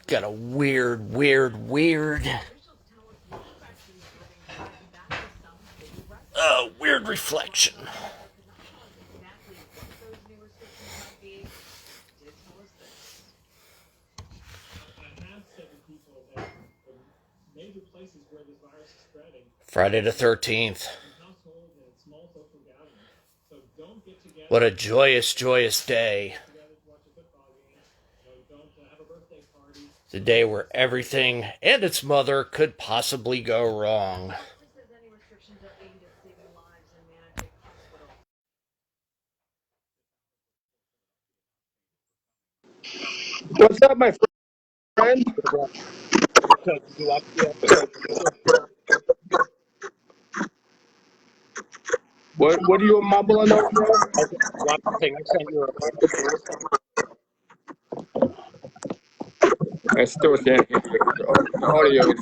Got a weird weird reflection. Friday the 13th. What a joyous day. The day where everything and its mother could possibly go wrong. What's up, my friend? What are you mumbling over there? I still can't hear you. The audio is.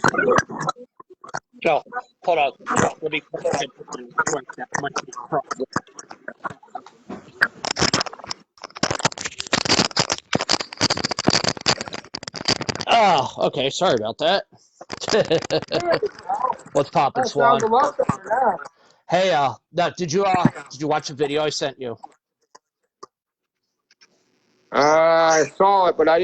No, hold on. Let me put that might be a problem. Oh, okay. Sorry about that. What's poppin', That Swan? sounds a lot better now. Hey, did you watch the video I sent you? I saw it, but I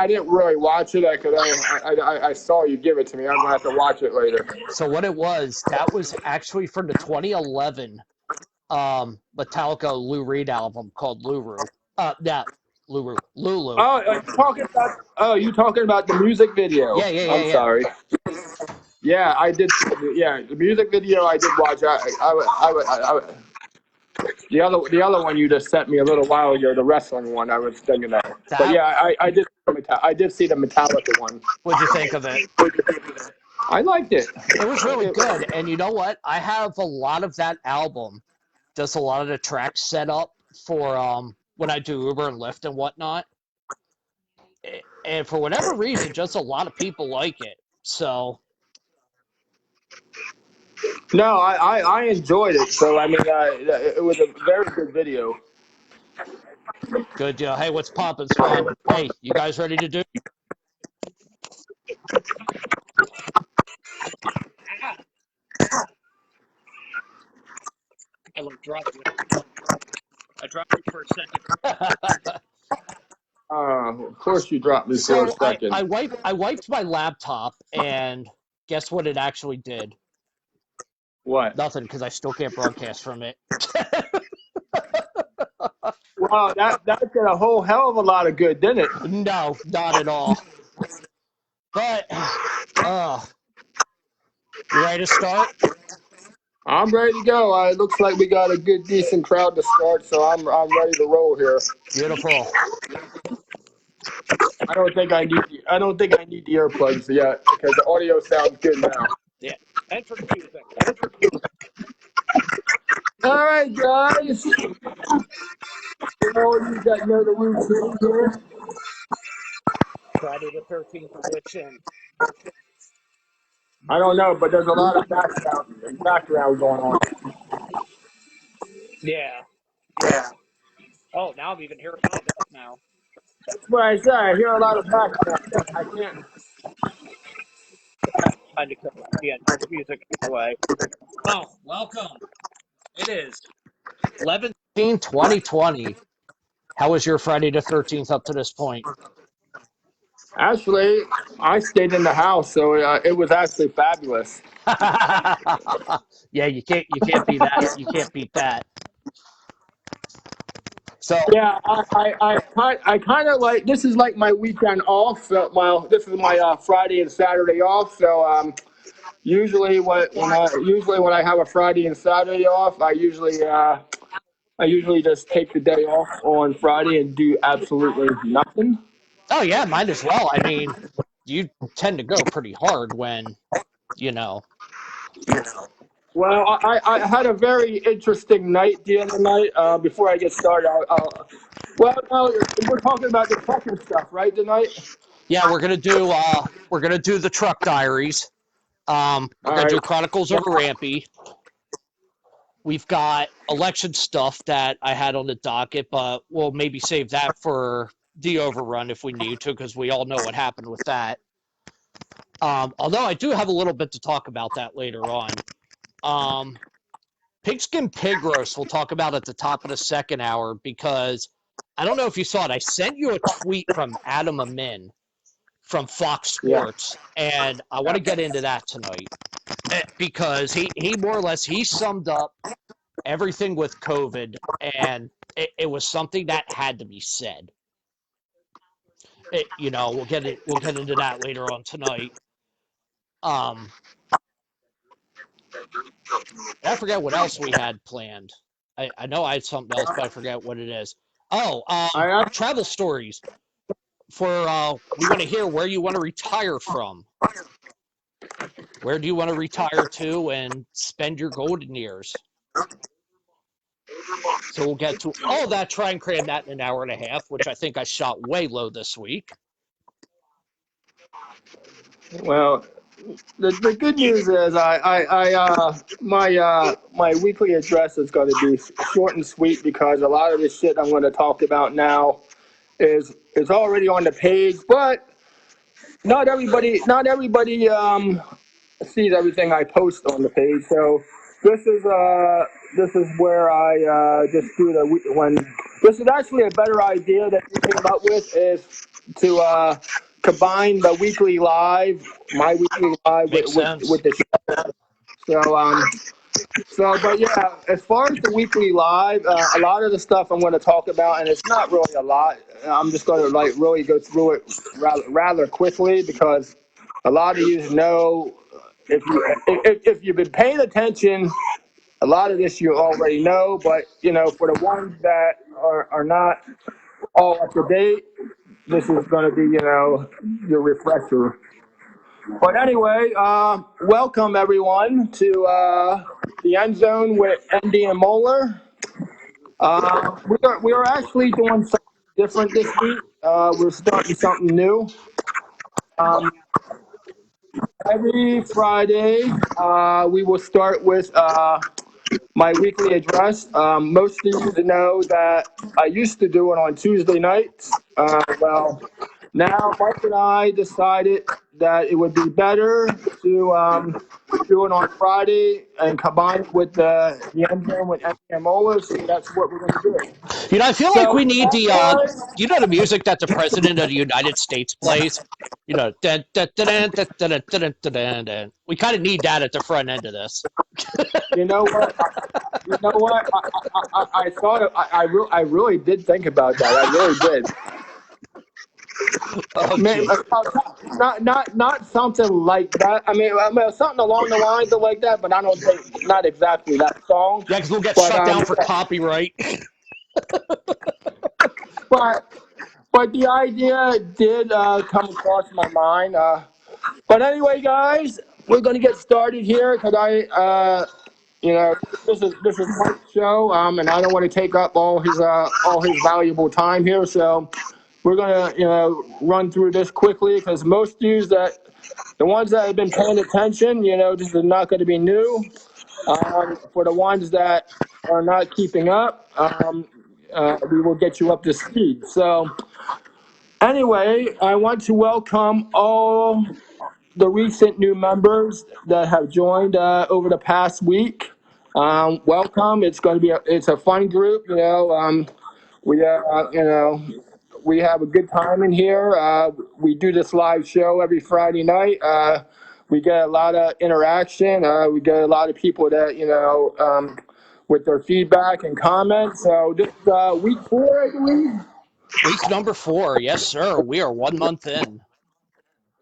didn't really watch it. I saw you give it to me. I'm gonna have to watch it later. So what it was, that was actually from the 2011 Metallica Lou Reed album called Lulu. Lulu. Oh, you talking about the music video? I'm Yeah. sorry. Yeah, I did. Yeah, the music video I did watch. The other one you just sent me a little while ago, the wrestling one, I was thinking of. But yeah, I did see the Metallica one. What'd you think of it? I liked it. It was really good. And you know what? I have a lot of that album, just a lot of the tracks set up for when I do Uber and Lyft and whatnot. And for whatever reason, just a lot of people like it. So No, I enjoyed it. So I mean, it was a very good video. good deal. Hey, what's poppin', Swan? Hey, you guys ready to do? I dropped you. I dropped you for a second. Of course you dropped me for a second. I wiped my laptop, and guess what it actually did? What? Nothing, because I still can't broadcast from it. Wow, that did a whole hell of a lot of good, didn't it? No, not at all. But, you ready to start? I'm ready to go. It looks like we got a good, decent crowd to start, so I'm ready to roll here. Beautiful. I don't think I need the earplugs yet because the audio sounds good now. Yeah. Enter music. All right, guys. You know the routine here. Friday the 13th edition. I don't know, but there's a lot of background going on. Yeah. Oh, now I'm even hearing myself now. That's what I said. I hear a lot of background. I can't. I need to cut the music away. Oh, welcome. It is 11/2020. How was your Friday the 13th up to this point? Actually, I stayed in the house, so it was actually fabulous. Yeah, you can't beat that. You can't beat that. So yeah, I kind of like this is like my weekend off. So this is my Friday and Saturday off. So usually when I have a Friday and Saturday off, I usually just take the day off on Friday and do absolutely nothing. oh yeah, might as well. I mean, you tend to go pretty hard when, you know. Well, I had a very interesting night the other night. Before I get started, no, we're talking about the trucking stuff, right? Tonight. Yeah, we're gonna do the truck diaries. We're gonna do Chronicles of a Rampy. We've got election stuff that I had on the docket, but we'll maybe save that for the overrun if we need to, because we all know what happened with that. Although I do have a little bit to talk about that later on. Pigskin Pig Roast we'll talk about at the top of the second hour, because I don't know if you saw it. I sent you a tweet from Adam Amin from Fox Yeah. Sports, and I want to get into that tonight, because he more or less he summed up everything with COVID, and it was something that had to be said. We'll get into that later on tonight. Um, I forget what else we had planned. I know I had something else, but I forget what it is. Oh, I travel stories for we want to hear where you want to retire from. Where do you want to retire to and spend your golden years? So we'll get to all that, try and cram that in an hour and a half, which I think I shot way low this week. well, the good news is my weekly address is going to be short and sweet, because a lot of the shit I'm going to talk about now is already on the page, but not everybody sees everything I post on the page. So this is where I just do when this is actually a better idea that we came up with, is to combine the weekly live, my weekly live Makes with sense. the show. But yeah, as far as the weekly live, a lot of the stuff I'm going to talk about, and it's not really a lot. I'm just going to like really go through it rather quickly, because a lot of you know, if you've been paying attention, a lot of this you already know. But for the ones that are not all up to date, this is going to be your refresher. But anyway, welcome everyone to the end zone with Endy and Mohler. We are actually doing something different this week. We're starting something new. Um, every Friday, we will start with my weekly address. Most of you know that I used to do it on Tuesday nights. Now Mike and I decided that it would be better to do it on Friday and combine it with the end zone with Mola. So that's what we're going to do. I feel like So we with need that, the guys, the music that the president of the United States plays. Dun, dun, dun, dun, dun, dun, dun, dun, dun, dun, dun. We kind of need that at the front end of this. you know what? You know what? I thought I really did think about that. I really did. Oh, Man, gee. not something like that. I mean, something along the lines of like that, but I don't think not exactly that song. Yeah, because we'll get But shut down for yeah. copyright. but but the idea did come across my mind. But anyway, guys, we're gonna get started here, because you know, this is Mike's show, and I don't want to take up all his valuable time here. So we're gonna run through this quickly, because most of you the ones that have been paying attention, this is not going to be new. For the ones that are not keeping up, we will get you up to speed. So anyway, I want to welcome all the recent new members that have joined over the past week. Welcome. It's going to be it's a fun group. We we have a good time in here. We do this live show every Friday night. We get a lot of interaction. We get a lot of people that with their feedback and comments. So this is week 4, I believe. Week number 4. Yes, sir. We are 1 month in.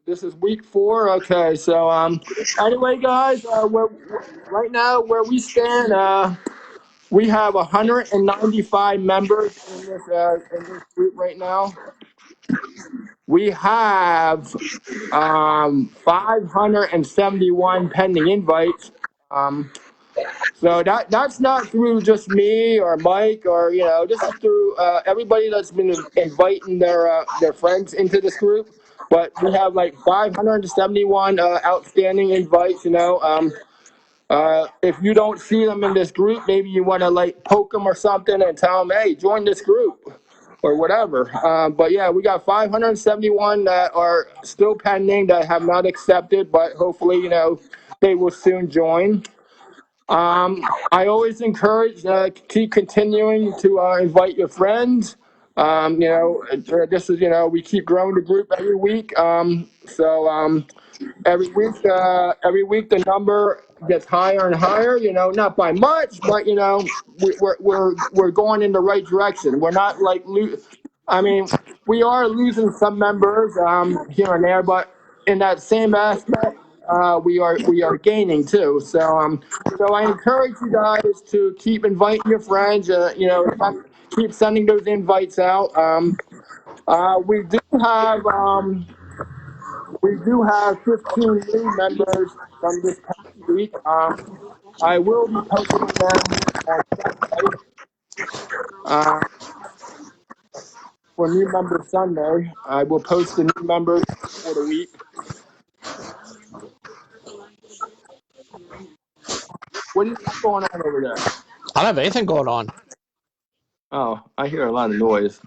This is week 4. Okay, so anyway, guys, right now where we stand, we have 195 members in this group right now. We have 571 pending invites. So that's not through just me or Mike, or this is through everybody that's been inviting their friends into this group. But we have like 571 outstanding invites. If you don't see them in this group, maybe you want to like poke them or something and tell them, hey, join this group. or whatever. But yeah, we got 571 that are still pending that have not accepted, but hopefully, they will soon join. I always encourage keep continuing to invite your friends. This is we keep growing the group every week. Every week the number gets higher and higher. Not by much, but we're going in the right direction. We're not like I mean, we are losing some members here and there, but in that same aspect, we are gaining too. So I encourage you guys to keep inviting your friends. Keep sending those invites out. We do have 15 new members from this past week. I will be posting them on Sunday uh, for New Member Sunday. I will post the new members for the week. What do you got going on over there? I don't have anything going on. Oh, I hear a lot of noise.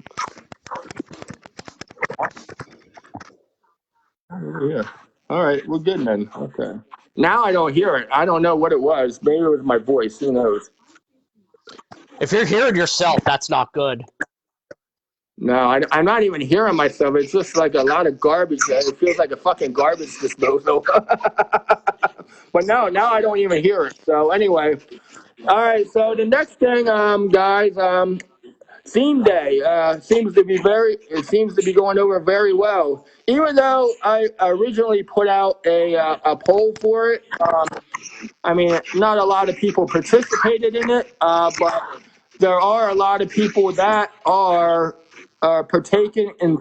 Yeah. All right, we're good then. Okay. Now I don't hear it. I don't know what it was. Maybe it was my voice. Who knows? If you're hearing yourself, that's not good. No, I'm not even hearing myself. It's just like a lot of garbage. It feels like a fucking garbage disposal. But no, now I don't even hear it. So anyway, all right. So the next thing, guys, theme day seems to be going over very well. Even though I originally put out a poll for it, I mean, not a lot of people participated in it, but there are a lot of people that are partaking in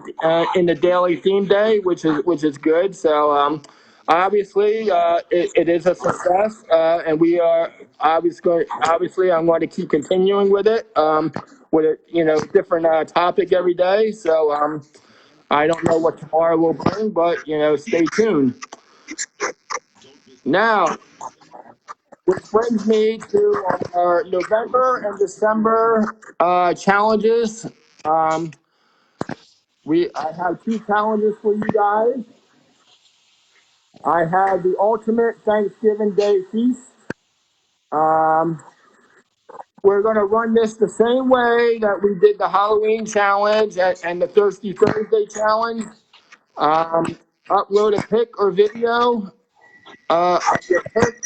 the daily theme day, which is good. So obviously, it is a success, and we are obviously I'm going to keep continuing with it, with a different topic every day. So I don't know what tomorrow will bring, but stay tuned. Now, which brings me to our November and December challenges. Um, I have two challenges for you guys. I have the ultimate Thanksgiving Day feast. Um, we're going to run this the same way that we did the Halloween challenge and the Thirsty Thursday challenge. Upload a pic or video of your pic.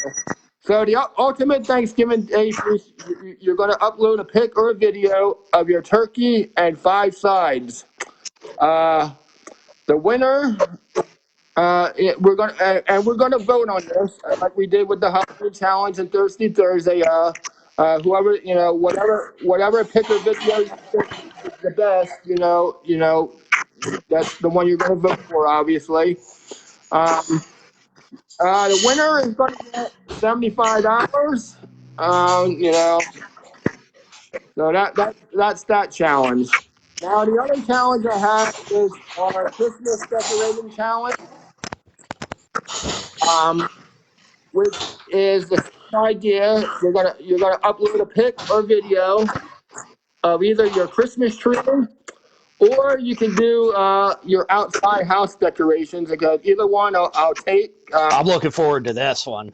So the ultimate Thanksgiving Day feast, you're going to upload a pic or a video of your turkey and 5 sides. The winner, we're going to vote on this like we did with the Halloween challenge and Thirsty Thursday. Whoever whatever pic or video you think is the best, that's the one you're going to vote for, obviously. The winner is going to get $75. So that's that challenge. Now the other challenge I have is our Christmas decorating challenge, which is the same idea. You're gonna upload a pic or video of either your Christmas tree, or you can do your outside house decorations. Because either one I'll take. I'm looking forward to this one.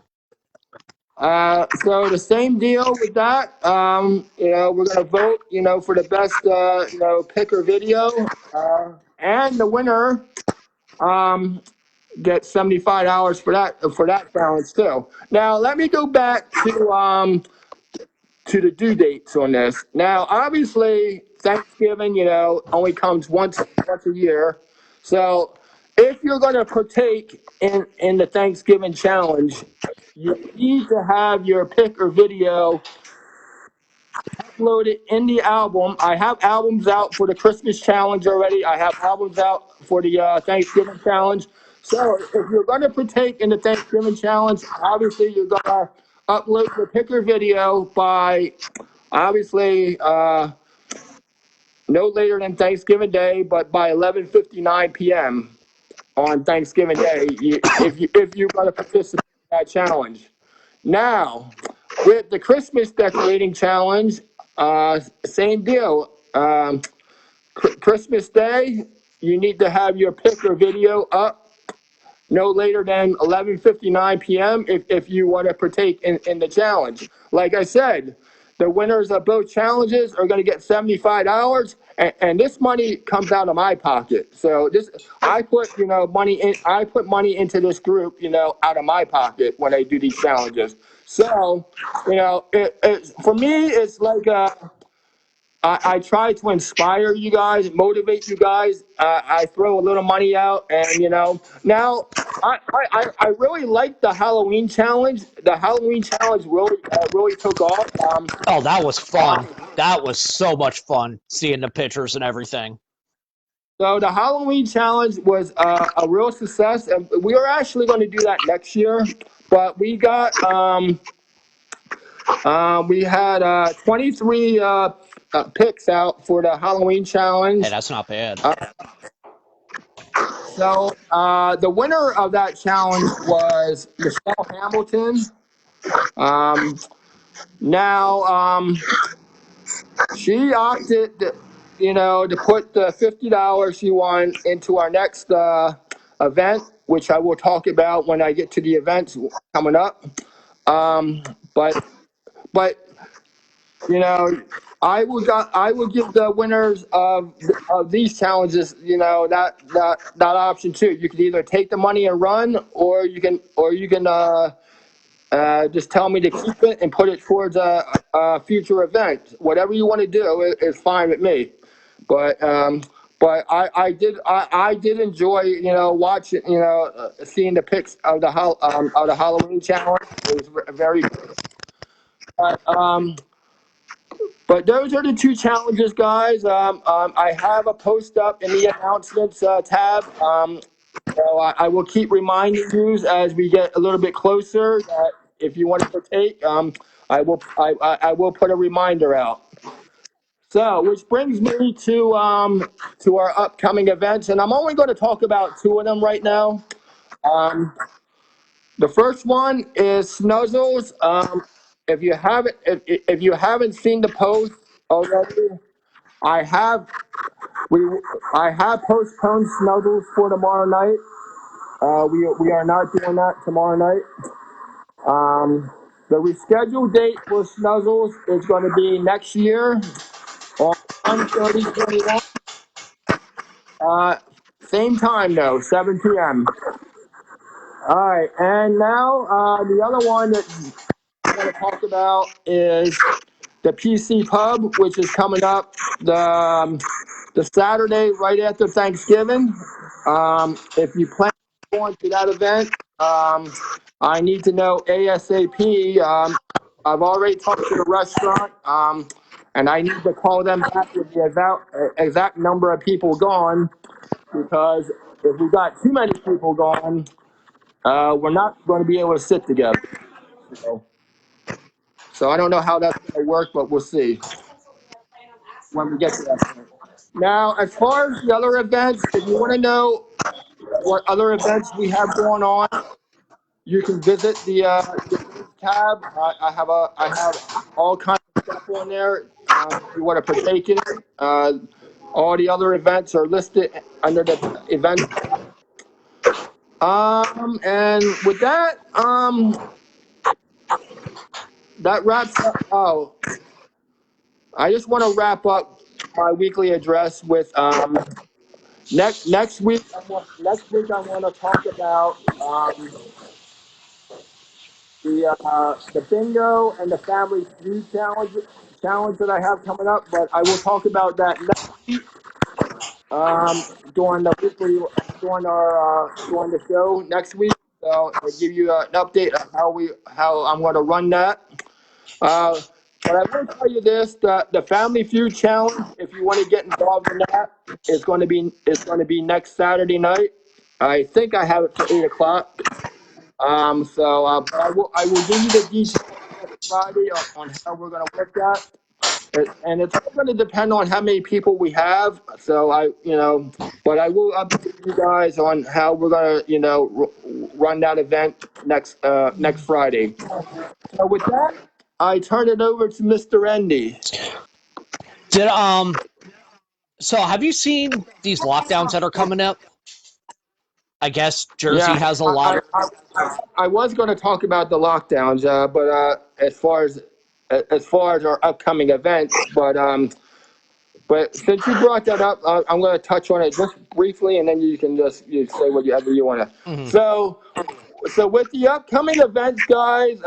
So the same deal with that. We're gonna vote, for the best, pic or video, and the winner gets $75 for that challenge too. Now let me go back to the due dates on this. Now, obviously, Thanksgiving, only comes once a year. So if you're going to partake in the Thanksgiving challenge, you need to have your pic or video uploaded in the album. I have albums out for the Christmas challenge already. I have albums out for the Thanksgiving challenge. So if you're going to partake in the Thanksgiving challenge, obviously you're going to upload your pic or video by obviously no later than Thanksgiving Day, but by 11:59 p.m. on Thanksgiving Day, if you're going to participate in that challenge. Now, with the Christmas decorating challenge, same deal. Christmas Day, you need to have your pick or video up no later than 11:59 p.m. if you want to partake in the challenge. Like I said, the winners of both challenges are going to get $75, and this money comes out of my pocket. So this, I put money in. I put money into this group, out of my pocket when I do these challenges. So, for me, it's like I try to inspire you guys, motivate you guys. I throw a little money out, and now I really like the Halloween challenge. The Halloween challenge really took off. Oh, that was fun. Um, That was so much fun seeing the pictures and everything. so the Halloween challenge was a real success, and we are actually going to do that next year. But we had 23 picks out for the Halloween Hey, challenge. that's not bad. So the winner of that challenge was Michelle Hamilton. Um, now she opted, to put the $50 she won into our next event, which I will talk about when I get to the events coming up. Um, but but you know, I will give the winners of these challenges, that option too. You can either take the money and run, or you can just tell me to keep it and put it towards a future event. Whatever you want to do is fine with me. But I did enjoy, watching, seeing the pics of the Halloween challenge. It was very good. But but those are the two challenges, guys. I have a post up in the announcements tab. So I will keep reminding you as we get a little bit closer that if you want to partake, I will put a reminder out. So, which brings me to our upcoming events, and I'm only going to talk about two of them right now. Um, the first one is Snuzzles. If you haven't seen the post already, I have we I have postponed Snuggles for tomorrow night. We are not doing that tomorrow night. The rescheduled date for Snuggles is going to be next year on 1/30/21. Uh, Same time though, 7 p.m. All right, and now the other one that I want to talk about is the PC Pub, which is coming up the Saturday right after Thanksgiving. If you plan on going to that event, I need to know ASAP. I've already talked to the restaurant, and I need to call them back with the exact number of people going, because if we got too many people going, we're not going to be able to sit together. So, so I don't know how that's going to work, but we'll see when we get to that point. Now, as far as the other events, if you want to know what other events we have going on, you can visit the events tab. I have all kinds of stuff on there. If you want to partake in it, all the other events are listed under the events tab. And with that, that wraps up. Oh, I just want to wrap up my weekly address with next week. Next week I want to talk about the bingo and the family feud challenge that I have coming up. But I will talk about that next week during the weekly during the show next week. So I'll give you an update on how I'm going to run that. Uh, but I will tell you this: the Family Feud challenge. If you want to get involved in that, it's going to be next Saturday night. I think I have it for 8 o'clock. But I will give you the details next Friday on how we're going to work that. And it's all going to depend on how many people we have. So but I will update you guys on how we're going to, run that event next Friday. So with that, I turn it over to Mr. Endy. Did So, have you seen these lockdowns that are coming up? I guess Jersey Yeah, has a lot of. I was going to talk about the lockdowns, but as far as our upcoming events, but since you brought that up, I'm going to touch on it just briefly, and then you can just say whatever you want to. Mhm. So with the upcoming events, guys,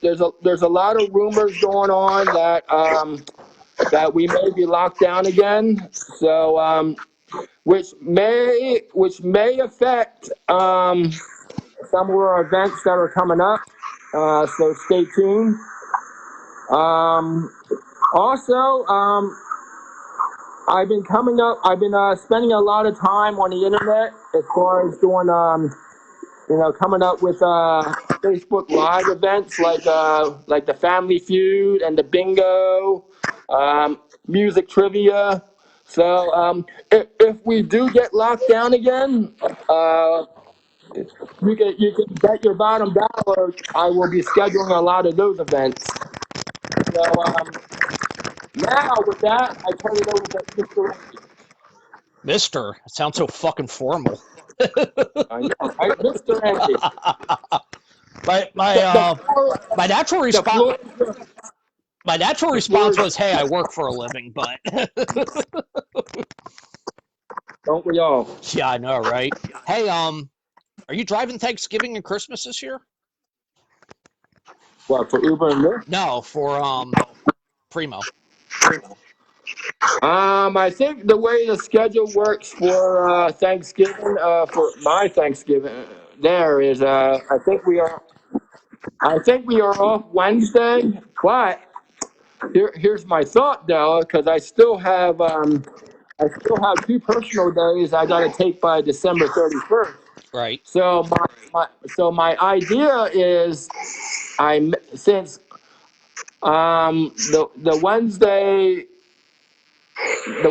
there's a lot of rumors going on that we may be locked down again. So which may affect some of our events that are coming up. So stay tuned. Um, also, I've been spending a lot of time on the internet as far as doing, coming up with Facebook Live events like the Family Feud and the Bingo, music trivia. So if we do get locked down again, you can bet your bottom dollar I will be scheduling a lot of those events. So now with that, I turn it over to Mr. Randy. Mister. It sounds so fucking formal. I know, right, Mr. Randy. my my The, the uh floor, my natural the response floor, is yours. my natural The floor response is was, "Hey, I work for a living," but don't we all? yeah, I know, right? Hey, are you driving Thanksgiving and Christmas this year? What for Uber and Lyft? No, for Primo. I think the way the schedule works for Thanksgiving, for my Thanksgiving, there is I think we are off Wednesday, but here's my thought though, because I still have two personal days I got to take by December 31st. Right. So my idea is since the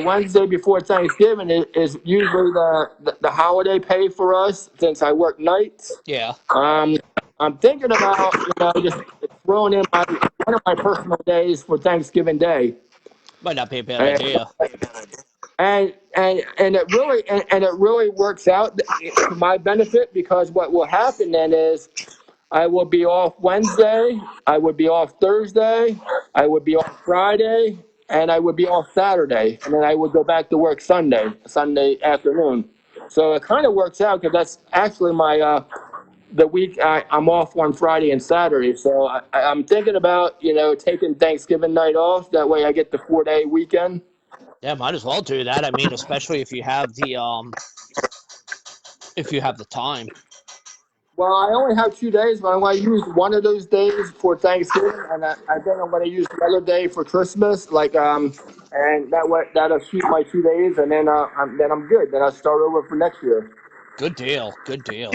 Wednesday before Thanksgiving is usually the holiday pay for us since I work nights. Yeah. Um, I'm thinking about just throwing in one of my personal days for Thanksgiving Day. Might not be a bad And idea. and it really works out to my benefit because what will happen then is I will be off Wednesday, I would be off Thursday, I would be off Friday, and I would be off Saturday, and then I would go back to work Sunday afternoon. So it kind of works out because that's actually my the week I'm off on Friday and Saturday. So I'm thinking about taking Thanksgiving night off. That way I get the 4 day weekend. Yeah, might as well do that. I mean, especially if you have the time. Well, I only have 2 days, but I'm going to use one of those days for Thanksgiving, and I think I'm going to use the other day for Christmas. And that'll shoot my 2 days, and then I'm good. Then I'll start over for next year. Good deal. Good deal.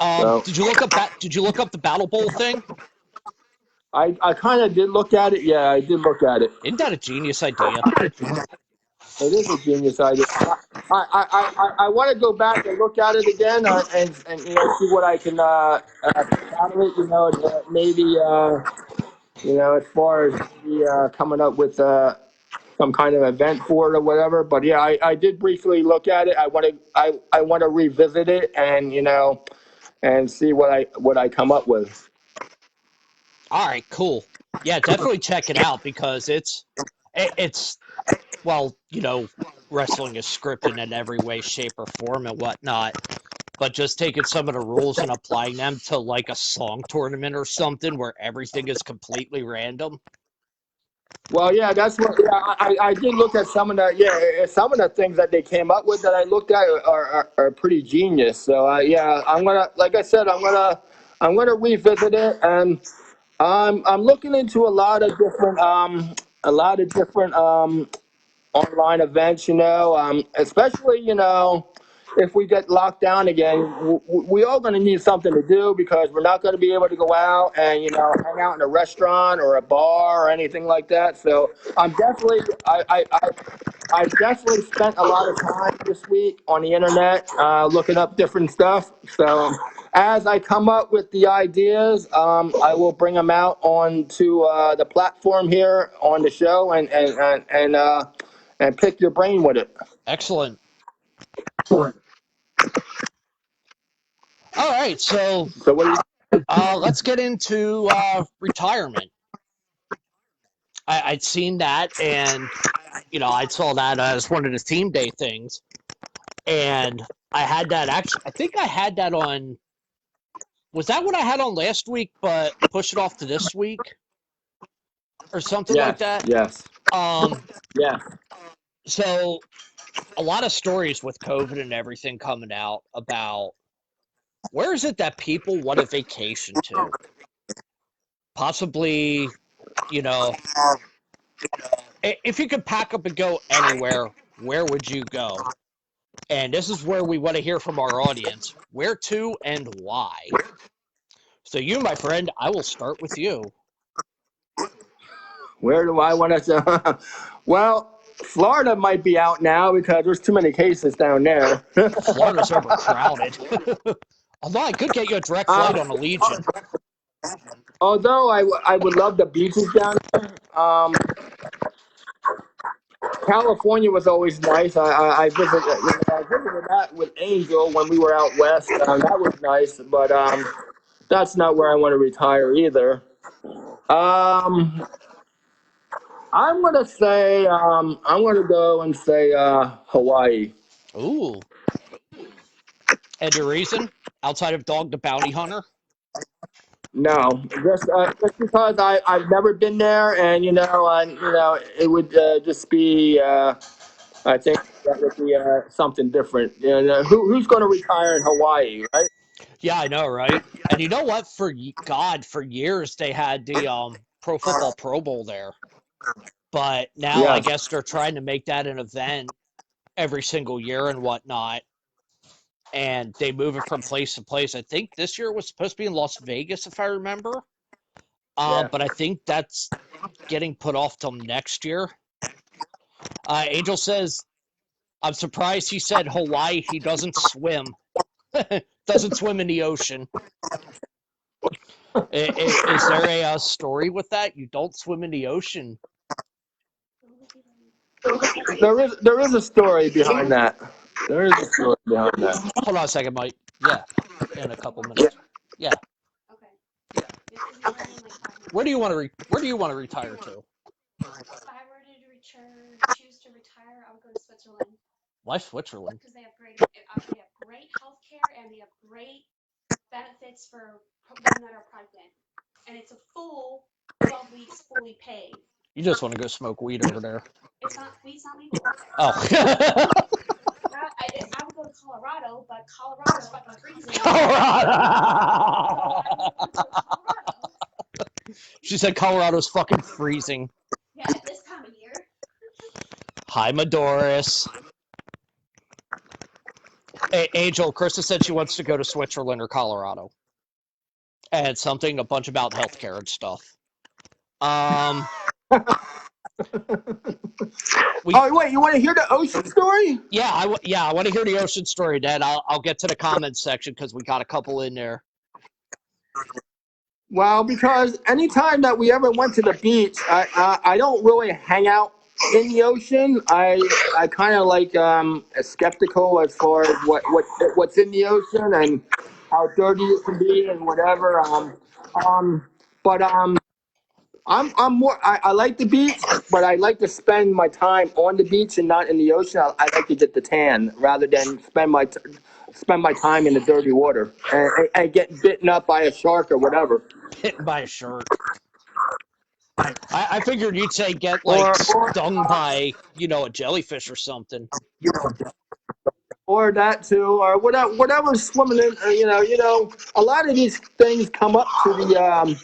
So Did you look up the Battle Bowl thing? I kind of did look at it. Yeah, I did look at it. Isn't that a genius idea? It is a genius idea. I want to go back and look at it again, and see what I can take out of it. Maybe as far as coming up with some kind of event for it or whatever. But yeah, I did briefly look at it. I want to revisit it and and see what I come up with. All right, cool. Yeah, definitely check it out because it's well, wrestling is scripted in every way, shape, or form and whatnot. But just taking some of the rules and applying them to like a song tournament or something where everything is completely random. Well, yeah, that's what. Yeah, I did look at some of the some of the things that they came up with that I looked at are pretty genius. So yeah, I'm gonna like I said, I'm gonna revisit it, and I'm looking into a lot of different online events, especially, if we get locked down again, we all going to need something to do because we're not going to be able to go out and, hang out in a restaurant or a bar or anything like that. So I've definitely spent a lot of time this week on the internet looking up different stuff. So as I come up with the ideas, I will bring them out onto the platform here on the show and pick your brain with it. Excellent. All right, so So what do you? let's get into retirement. I'd seen that, and I saw that as one of the team day things, and I had that actually. I think I had that on. Was that what I had on last week, but push it off to this week or something like Yes, that? yes, Um, yes. so a lot of stories with COVID and everything coming out about where is it that people want to vacation to? Possibly, you know, if you could pack up and go anywhere, where would you go? And this is where we want to hear from our audience. Where to and why? So you, my friend, I will start with you. Where do I want to? Well, Florida might be out now because there's too many cases down there. Florida's overcrowded. Although I could get you a direct flight on Allegiant. Although I would love the beaches down there. California was always nice. I visited that with Angel when we were out west. That was nice, but that's not where I want to retire either. Um, I'm gonna go and say Hawaii. Ooh. And your reason? Outside of Dog the Bounty Hunter? No, just because I've never been there, and it would just be I think that would be something different. Who's going to retire in Hawaii, right? Yeah, I know, right? And you know what? For years they had the Pro Football Pro Bowl there. But now I Yes. guess they're trying to make that an event every single year and whatnot. And they move it from place to place. I think this year it was supposed to be in Las Vegas, if I remember. Yeah. But I think that's getting put off till next year. Angel says, I'm surprised he said Hawaii. He doesn't swim. Doesn't swim in the ocean. Is there a story with that? You don't swim in the ocean. There is a story behind that. There is a story behind that. Hold on a second, Mike. Yeah, in a couple minutes. Yeah. Where do you want to Where do you want to retire to? If I were to choose to retire, I would go to Switzerland Why Switzerland? because they have great healthcare and they have great benefits for women that are pregnant, and it's a full 12 weeks fully paid. You just want to go smoke weed over there. Weed's not legal over there. Oh. I would go to Colorado, but Colorado's fucking freezing. Colorado. I would go to Colorado. She said Colorado's fucking freezing. Yeah, at this time of year. Hi, Madoris. Hey, Angel, Krista said she wants to go to Switzerland or Colorado. And something, a bunch about healthcare and stuff. Wait, you want to hear the ocean story? Yeah, I want to hear the ocean story, Dad. I'll get to the comments section because we got a couple in there. Well, because anytime that we ever went to the beach, I don't really hang out in the ocean. I kind of like skeptical as far as what's in the ocean and how dirty it can be and whatever. But I'm more. I like the beach, but I like to spend my time on the beach and not in the ocean. I like to get the tan rather than spend my time in the dirty water and get bitten up by a shark or whatever. Hit by a shark. I figured you'd say get like stung by a jellyfish or something. Or that too, or whatever's swimming in. A lot of these things come up to the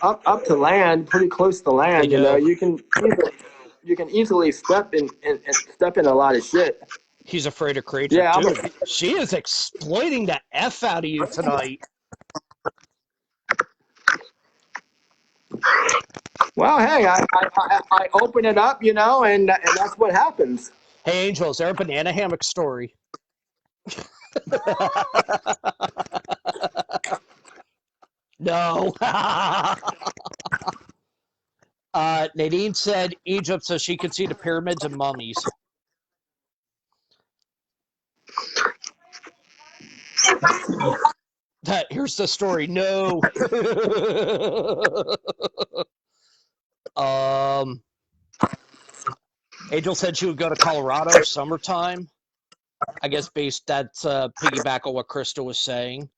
up to land, pretty close to land. You can easily step in a lot of shit. He's afraid of creatures. Yeah, dude. She is exploiting the F out of you tonight. Well, hey, I open it up, and that's what happens. Hey, Angel, is there a banana hammock story? No. Nadine said Egypt so she could see the pyramids and mummies. Here's the story. No. Angel said she would go to Colorado summertime. I guess that's piggyback on what Krista was saying.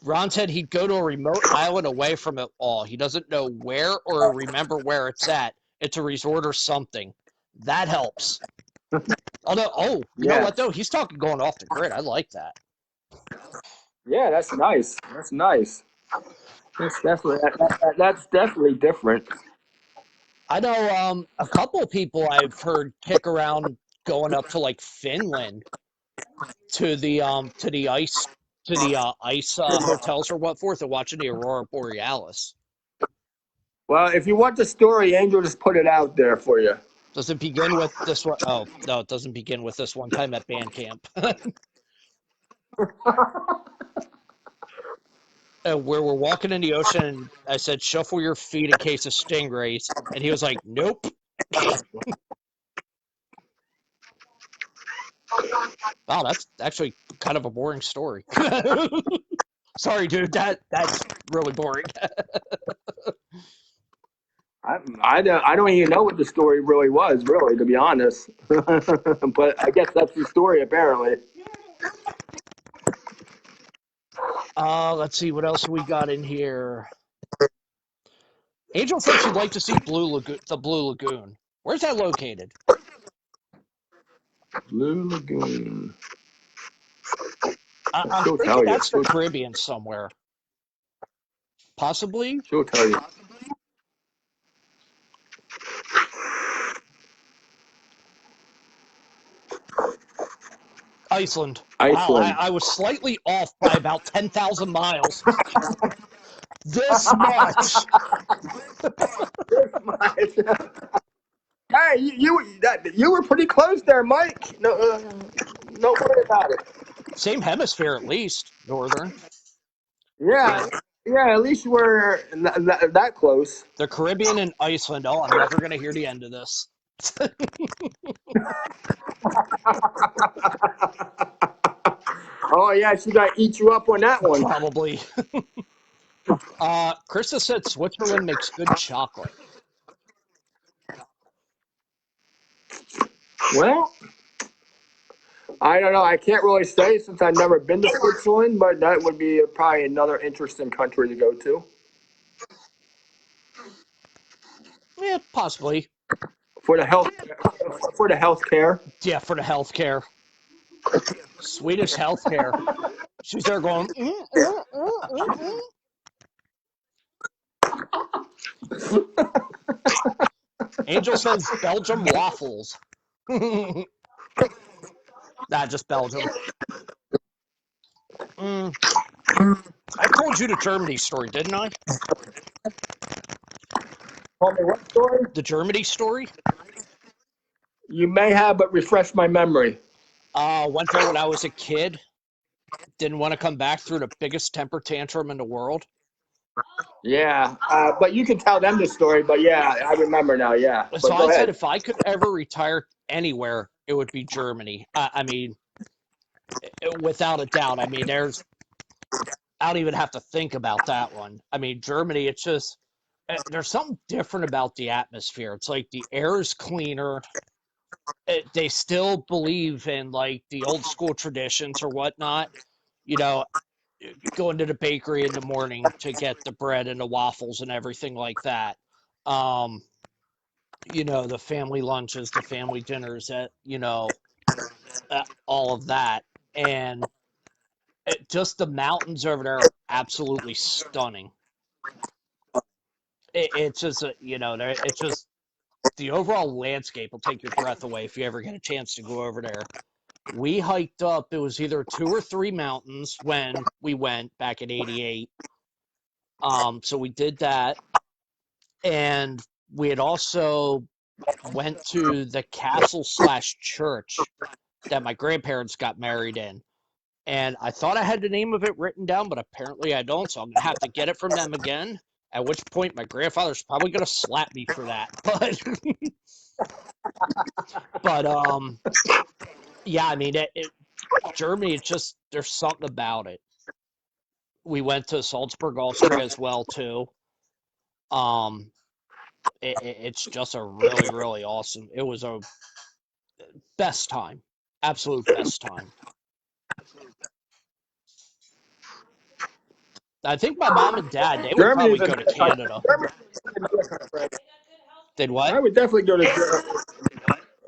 Ron said he'd go to a remote island away from it all. He doesn't know where or remember where it's at. It's a resort or something. That helps. You know Yeah. what though? He's talking going off the grid. I like that. Yeah, that's nice. That's nice. That's definitely different. I know a couple of people I've heard kick around going up to like Finland to the ice hotels or what forth and watching the aurora borealis. Well, if you want the story, Angel just put it out there for you. Does it begin with this one? Oh no, it doesn't begin with this one time at band camp. Where we're walking in the ocean, and I said, "Shuffle your feet in case of stingrays," and he was like, "Nope." Wow, that's actually kind of a boring story. Sorry, dude. That's really boring. I don't even know what the story really was, really, to be honest. But I guess that's the story, apparently. Let's see what else we got in here. Angel said she'd like to see the Blue Lagoon. Where's that located? Blue Lagoon. I'm She'll thinking tell you. that's the Caribbean somewhere. Possibly? She'll tell you. Iceland. Iceland. Wow, I was slightly off by about 10,000 miles. This much. Hey, you were pretty close there, Mike. No, no worry about it. Same hemisphere, at least. Northern. Yeah, yeah. At least we're that close. The Caribbean and Iceland. Oh, I'm never going to hear the end of this. Oh yeah, she got to eat you up on that one. Probably. Krista said Switzerland makes good chocolate. Well, I don't know. I can't really say since I've never been to Switzerland, but that would be probably another interesting country to go to Yeah, possibly. for the health care. Yeah, for the healthcare. Swedish healthcare. She's there going. Angel says Belgium waffles. Just Belgium. I told you the Germany story, didn't I? Tell me what story? The Germany story? You may have, but refresh my memory. Went there when I was a kid. Didn't want to come back through the biggest temper tantrum in the world. Yeah, but you can tell them the story. But yeah, I remember now. Yeah. So But go I said ahead. if I could ever retire anywhere, it would be Germany. I mean, without a doubt. I mean, I don't even have to think about that one. I mean, Germany, it's just, there's something different about the atmosphere. It's like the air is cleaner. They still believe in like the old school traditions or whatnot. You know, going to the bakery in the morning to get the bread and the waffles and everything like that. The family lunches, the family dinners, all of that. And just the mountains over there are absolutely stunning. It's just, it's just the overall landscape will take your breath away if you ever get a chance to go over there. We hiked up, it was either 2 or 3 mountains when we went back in 88. So we did that. And we had also went to the castle/church that my grandparents got married in. and I thought I had the name of it written down, but apparently I don't, so I'm going to have to get it from them again, at which point my grandfather's probably going to slap me for that. But yeah, I mean, Germany, it's just, there's something about it. We went to Salzburg, Austria as well, too. Um, it's just a really, really awesome. It was a best time, absolute best time. I think my mom and dad, they would Germany's probably a go to nice country. Canada. Germany's a nice country. Did what? I would definitely go to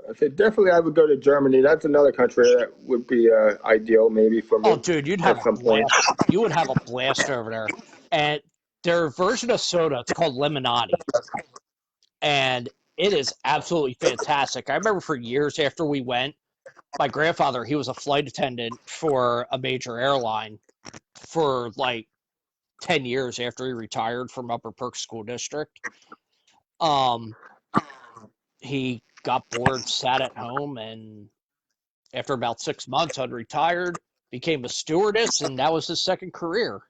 I said definitely I would go to Germany. That's another country that would be ideal maybe for Oh, me dude, you'd have at a some point. blast. You would have a blast over there. And their version of soda, it's called Lemonade, and it is absolutely fantastic. I remember for years after we went, my grandfather, he was a flight attendant for a major airline for like 10 years after he retired from Upper Perk School District. Um, he got bored, sat at home, and after about 6 months, unretired, became a stewardess, and that was his second career.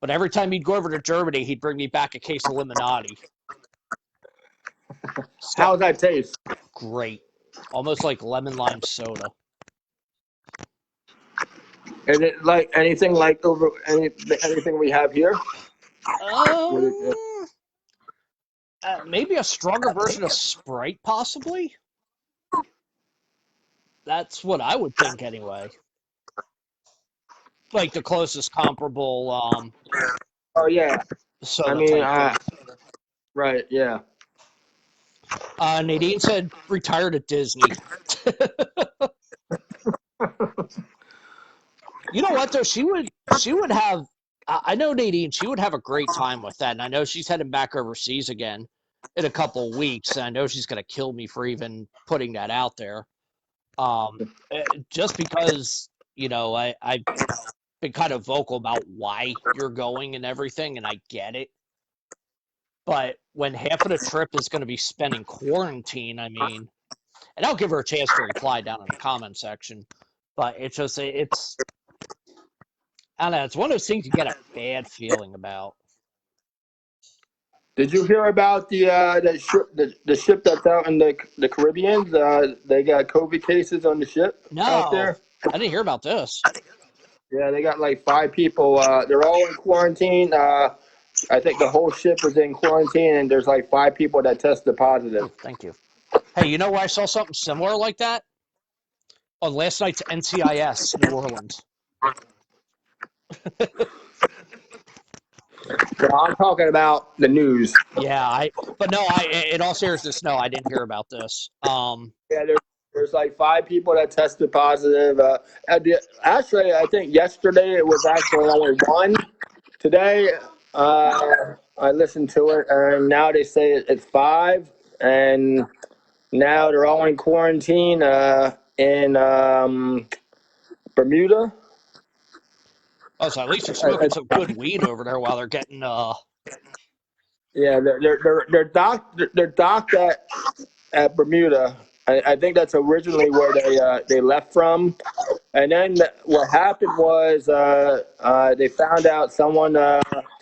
But every time he'd go over to Germany, he'd bring me back a case of Lemonade. So How's that taste? great. Almost like lemon lime soda. Is it like anything like anything we have here? Would it, Um, maybe a stronger version of Sprite, possibly. That's what I would think, anyway. Like the closest comparable oh yeah. I soda mean, type thing. right, yeah. Nadine said retired at Disney. You know what though? She would have. I know Nadine. She would have a great time with that, and I know she's heading back overseas again in a couple of weeks. And I know she's gonna kill me for even putting that out there. Just because I've been kind of vocal about why you're going and everything, and I get it. But when half of the trip is going to be spent in quarantine, I mean, and I'll give her a chance to reply down in the comment section. But it's I don't know, it's one of those things you get a bad feeling about. Did you hear about the ship that's out in the Caribbean? They got COVID cases on the ship out No, there. I didn't hear about this. Yeah, they got like 5 people. They're all in quarantine. I think the whole ship is in quarantine, and there's like 5 people that tested positive. Oh, thank you. Hey, you know where I saw something similar like that? On last night's NCIS New Orleans. But I'm talking about the news. Yeah, but no, in all seriousness, no, I didn't hear about this. Yeah, there's like 5 people that tested positive. Actually, I think yesterday it was actually only one. Today, I listened to it, and now they say it's 5, and now they're all in quarantine in Bermuda. Oh, so at least they're I, smoking some good weed over there while they're getting yeah, they're docked at Bermuda. I think that's originally where they left from. And then what happened was they found out someone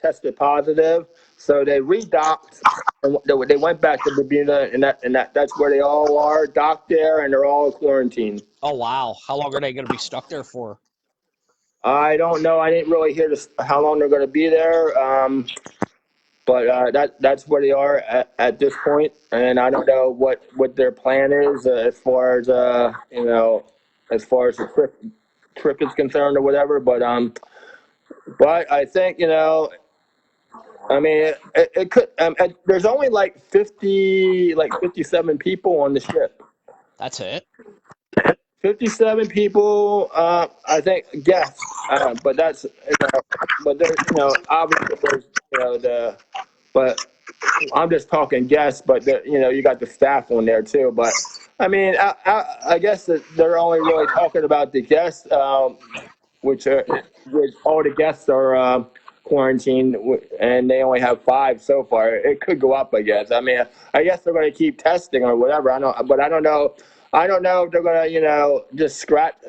tested positive, so they redocked and they went back to Bermuda, and that's where they all are docked there, and they're all quarantined. Oh wow, how long are they going to be stuck there for? I don't know. I didn't really hear how long they're going to be there, but that's where they are at this point, and I don't know what their plan is as far as as far as the trip is concerned or whatever. But I think I mean it could. There's only like 57 people on the ship. That's it. 57 people. I think guests. But that's but there's obviously there's the but I'm just talking guests, but you got the staff on there too. But I mean, I guess that they're only really talking about the guests, which all the guests are quarantined, and they only have 5 so far. It could go up, I guess. I mean, I guess they're going to keep testing or whatever. I don't, but I don't know. I don't know if they're going to just scrap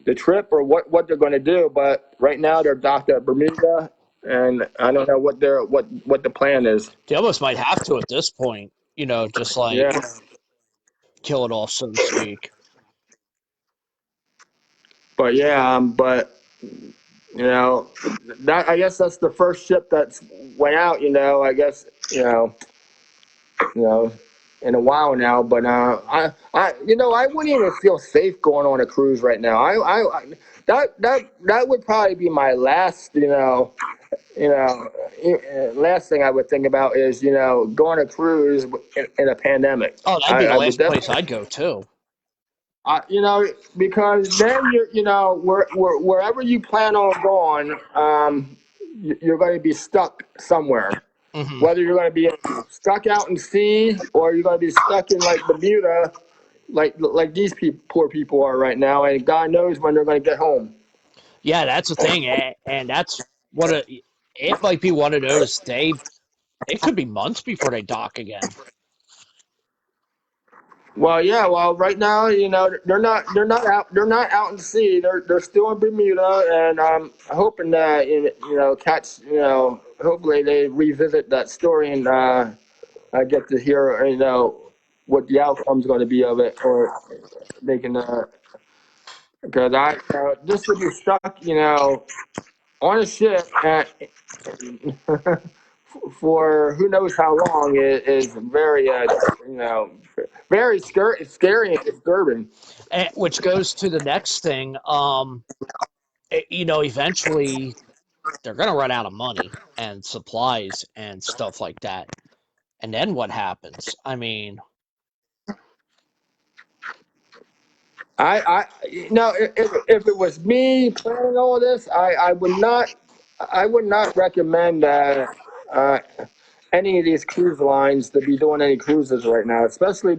the trip or what they're going to do. But right now they're docked at Bermuda, and I don't know what the plan is. They almost might have to at this point, just like Yeah, kill it off, so to speak. but yeah, but you know that I guess that's the first ship that's went out. I guess you know, in a while now. But I wouldn't even feel safe going on a cruise right now. That would probably be my last, you know, last thing I would think about is, going a cruise in a pandemic. Oh, that'd be the I would last place definitely, I'd go to. because then wherever you plan on going, you're going to be stuck somewhere. Hmm. Whether you're going to be stuck out in sea or you're going to be stuck in like Bermuda, like these poor people are right now, and God knows when they're going to get home. Yeah, that's the thing, and that's what it might be one of those. It could be months before they dock again. Well, yeah. Well, right now, they're not out in sea. They're still in Bermuda, and I'm hoping that catch hopefully they revisit that story and I get to hear what the outcome's going to be of it, or they can because I just to be stuck on a ship for who knows how long is very you know very scary and disturbing. Which goes to the next thing. Eventually they're gonna run out of money and supplies and stuff like that. And then what happens? I mean, If it was me planning all this, I would not recommend uh, any of these cruise lines to be doing any cruises right now. Especially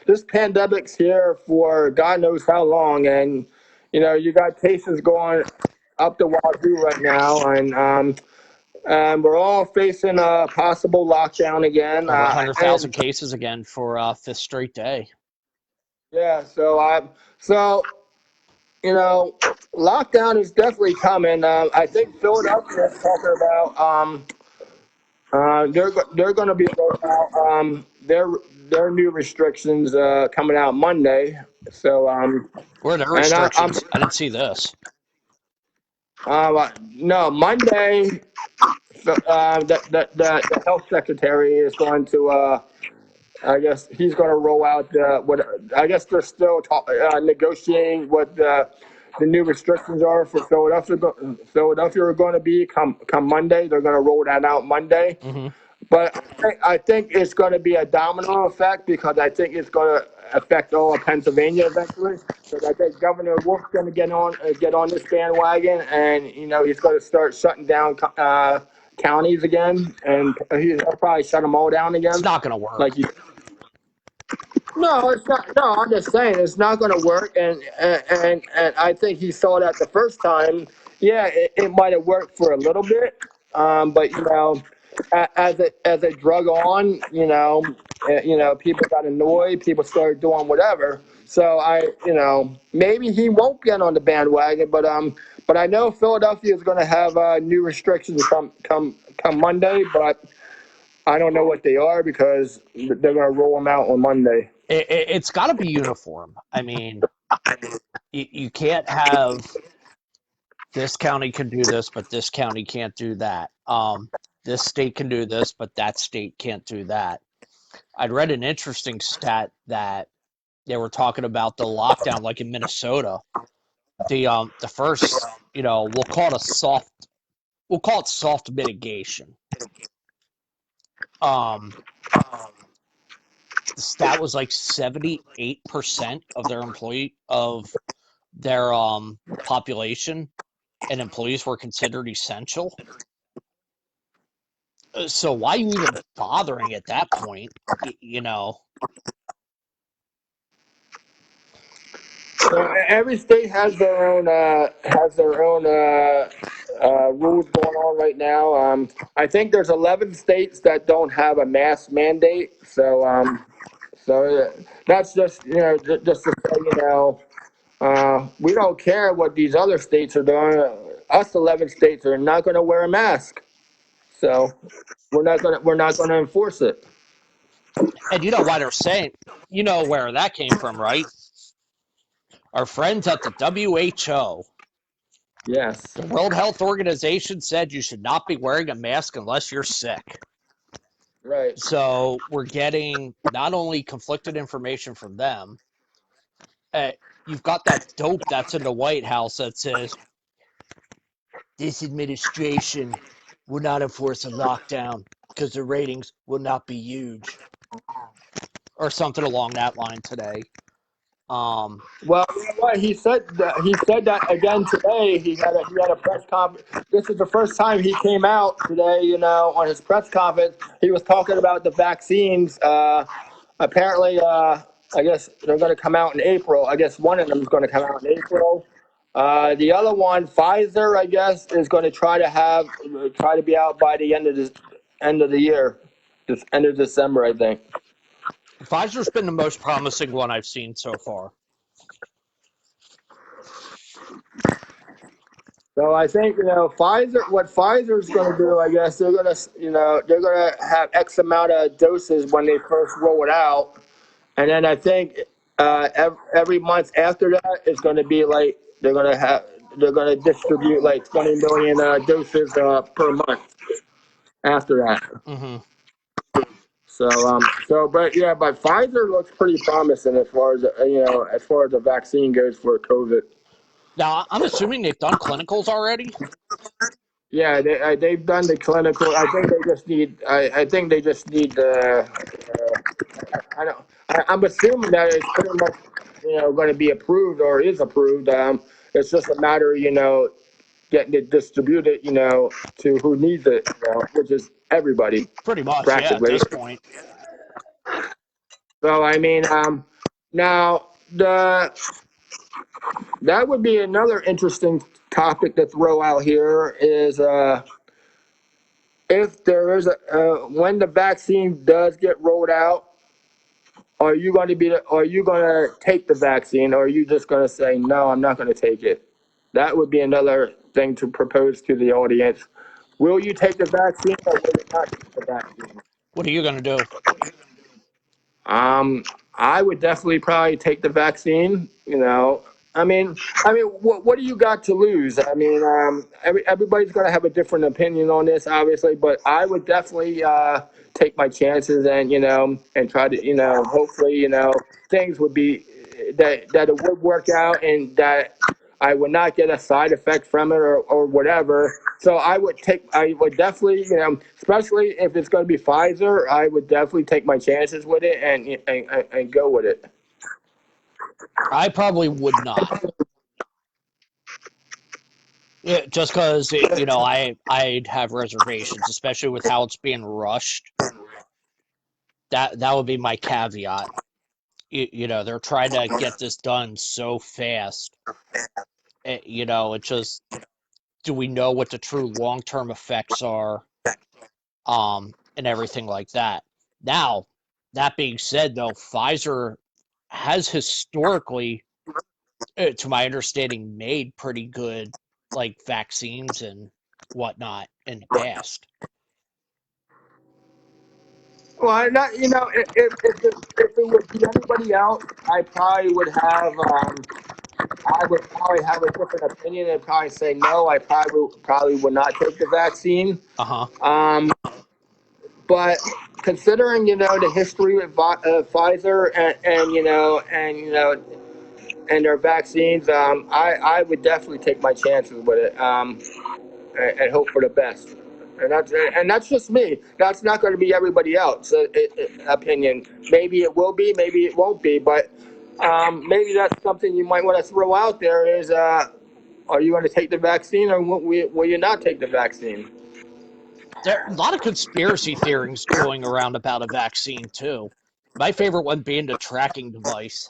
this pandemic's here for God knows how long, and you got cases going up the wazoo right now, and we're all facing a possible lockdown again. over 100,000 And cases again for fifth straight day. yeah, so lockdown is definitely coming. I think Philadelphia is talking about they're going to be rolling out their new restrictions coming out Monday. So Where are the and I'm restrictions? I didn't see this. no Monday. The health secretary is going to I guess he's going to roll out what I guess they're still negotiating what the new restrictions are for Philadelphia. Philadelphia are going to be come Monday. They're going to roll that out Monday. Hmm. But I think it's going to be a domino effect because I think it's going to affect all of Pennsylvania eventually. Because I think Governor Wolf's going to get on this bandwagon, and he's going to start shutting down counties again, and he'll probably shut them all down It's again, not gonna like work. he. No, it's not. No, I'm just saying it's not going to work, and I think he saw that the first time. Yeah, it might have worked for a little bit, but as it drug on, people got annoyed, people started doing whatever. So maybe he won't get on the bandwagon, but I know Philadelphia is going to have new restrictions come Monday, but I don't know what they are because they're going to roll them out on Monday. It's got to be uniform. I mean, you can't have this county can do this, but this county can't do that. This state can do this, but that state can't do that. I'd read an interesting stat that they were talking about the lockdown, like in Minnesota. The first, we'll call it soft mitigation. Um, the stat was like 78% of their population and employees were considered essential. So why are you even bothering at that point? You know, So every state has their own rules going on right now. I think there's 11 states that don't have a mask mandate. So that's just just to say We don't care what these other states are doing. Us 11 states are not going to wear a mask, so we're not gonna enforce it. And you know why they're saying, you know where that came from, right? Our friends at the WHO, Yes, the World Health Organization, said you should not be wearing a mask unless you're sick. right. So we're getting not only conflicted information from them, uh, you've got that dope that's in the White House that says this administration will not enforce a lockdown because the ratings will not be huge, or something along that line today. Um, Well, you know what? He said that again today. He had a press conference. This is the first time he came out today. On his press conference, he was talking about the vaccines. Apparently, I guess they're going to come out in April. I guess one of them is going to come out in April. The other one, Pfizer, I guess, is going to try to be out by the end of the year, this end of December, I think. Pfizer's been the most promising one I've seen so far. So I think Pfizer. What Pfizer's going to do, I guess they're going to have X amount of doses when they first roll it out, and then I think every month after that is going to be like they're going to distribute like 20 million doses per month after that. Mm-hmm. But Pfizer looks pretty promising as far as the vaccine goes for COVID. Now, I'm assuming they've done clinicals already. Yeah, they've done the clinical. I think they just need. I think they just need the. I don't. I'm assuming that it's pretty much going to be approved or is approved. It's just a matter getting it distributed to who needs it, which is everybody Pretty much, yeah, at practically. this point. So I mean, now the that would be another interesting topic to throw out here is if there is when the vaccine does get rolled out, are you going to take the vaccine, or are you just going to say no, I'm not going to take it? That would be another thing to propose to the audience. Will you take the vaccine, or will you not take the vaccine? What are you going to do? Um, I would definitely probably take the vaccine. I mean, what do you got to lose? I mean, everybody's going to have a different opinion on this, obviously, but I would definitely take my chances and try to, hopefully, things would be that it would work out and that I would not get a side effect from it or whatever. So I would definitely, especially if it's going to be Pfizer, I would definitely take my chances with it and go with it. I probably would not. Yeah, just because I'd have reservations, especially with how it's being rushed. That would be my caveat. They're trying to get this done so fast. It just, do we know what the true long term effects are, and everything like that. Now, that being said, though, Pfizer has historically, to my understanding, made pretty good like vaccines and whatnot in the past. Well, not if it would be anybody else, I would probably have a different opinion and probably say no. I probably would not take the vaccine. Uh huh. Um, but considering the history with Pfizer and their vaccines, I would definitely take my chances with it. And hope for the best. And that's just me. That's not going to be everybody else's opinion. Maybe it will be, maybe it won't be. But maybe that's something you might want to throw out there. Is are you going to take the vaccine, or will you not take the vaccine? There are a lot of conspiracy theories going around about a vaccine too. My favorite one being the tracking device.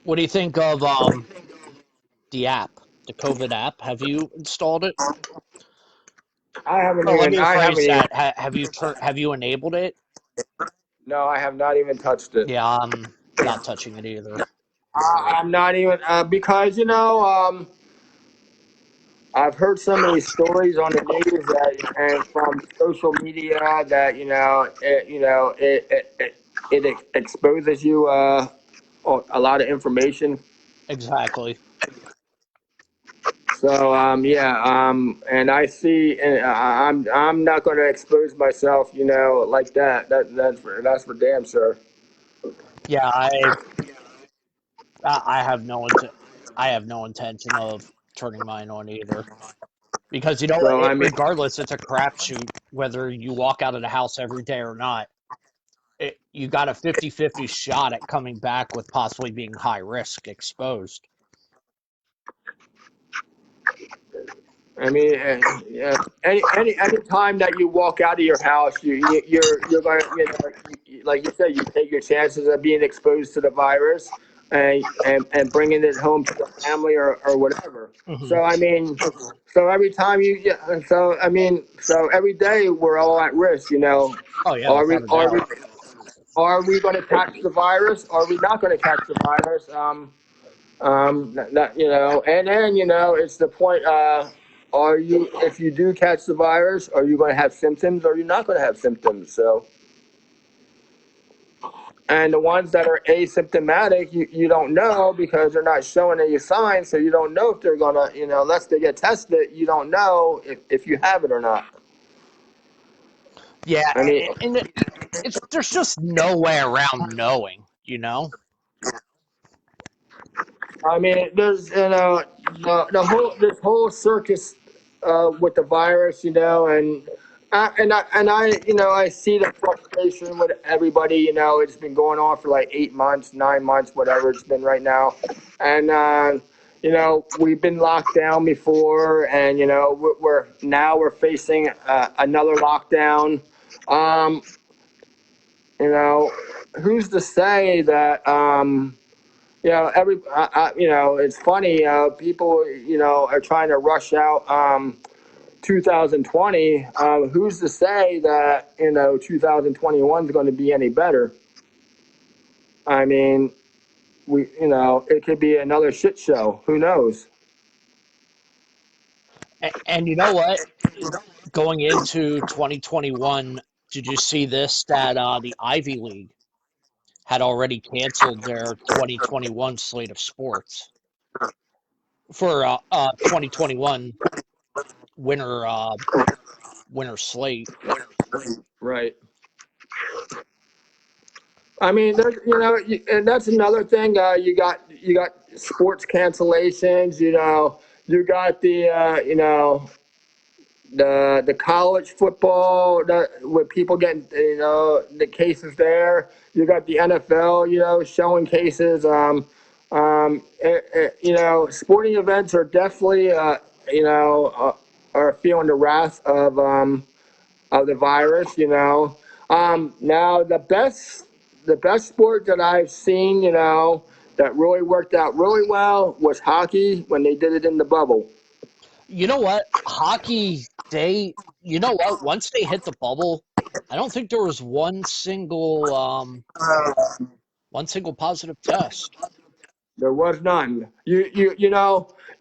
What do you think of Well, the app, the COVID app? Have you installed it? I haven't Or let even. me I rephrase haven't even. that. Have you enabled it? No, I have not even touched it. Yeah, I'm not touching it either. I'm not even because I've heard so many stories on the news that and from social media that it exposes you a lot of information. Exactly. So and I see, and I'm not going to expose myself, like that. That's for damn sure. Yeah, I have I have no intention of turning mine on either. Because So I mean, regardless, it's a crapshoot whether you walk out of the house every day or not. You got a 50-50 shot at coming back with possibly being high risk exposed. yeah, any time that you walk out of your house, you're going to, like you said, you take your chances of being exposed to the virus and bringing it home to the family or whatever. Hmm. So I mean, so every time so every day we're all at risk. Oh yeah, Are we without a are we doubt. are we going to catch the virus? Are we not going to catch the virus? And then it's the point. Are you, if you do catch the virus, are you going to have symptoms, or are you not going to have symptoms? So, and the ones that are asymptomatic, you don't know because they're not showing any signs, so you don't know if they're gonna, unless they get tested, you don't know if you have it or not. Yeah, I mean, and it's there's just no way around knowing, you know? there's the whole this whole circus with the virus, and I see the frustration with everybody. It's been going on for like 8 months, 9 months, whatever it's been right now, and we've been locked down before, and we're facing another lockdown. Um, you know, who's to say that? It's funny. People, are trying to rush out 2020. Who's to say that 2021 is going to be any better? I mean, it could be another shit show. Who knows? And you know what? Going into 2021, did you see this that the Ivy League had already canceled their 2021 slate of sports for 2021 winter winter slate. Right. And that's another thing. You got sports cancellations. You got the college football, with people getting, the cases there. You got the NFL, showing cases. Sporting events are definitely are feeling the wrath of the virus. Now the best sport that I've seen, that really worked out really well was hockey when they did it in the bubble. You know what? Hockey, you know what? Once they hit the bubble, I don't think there was one single positive test. There was none. You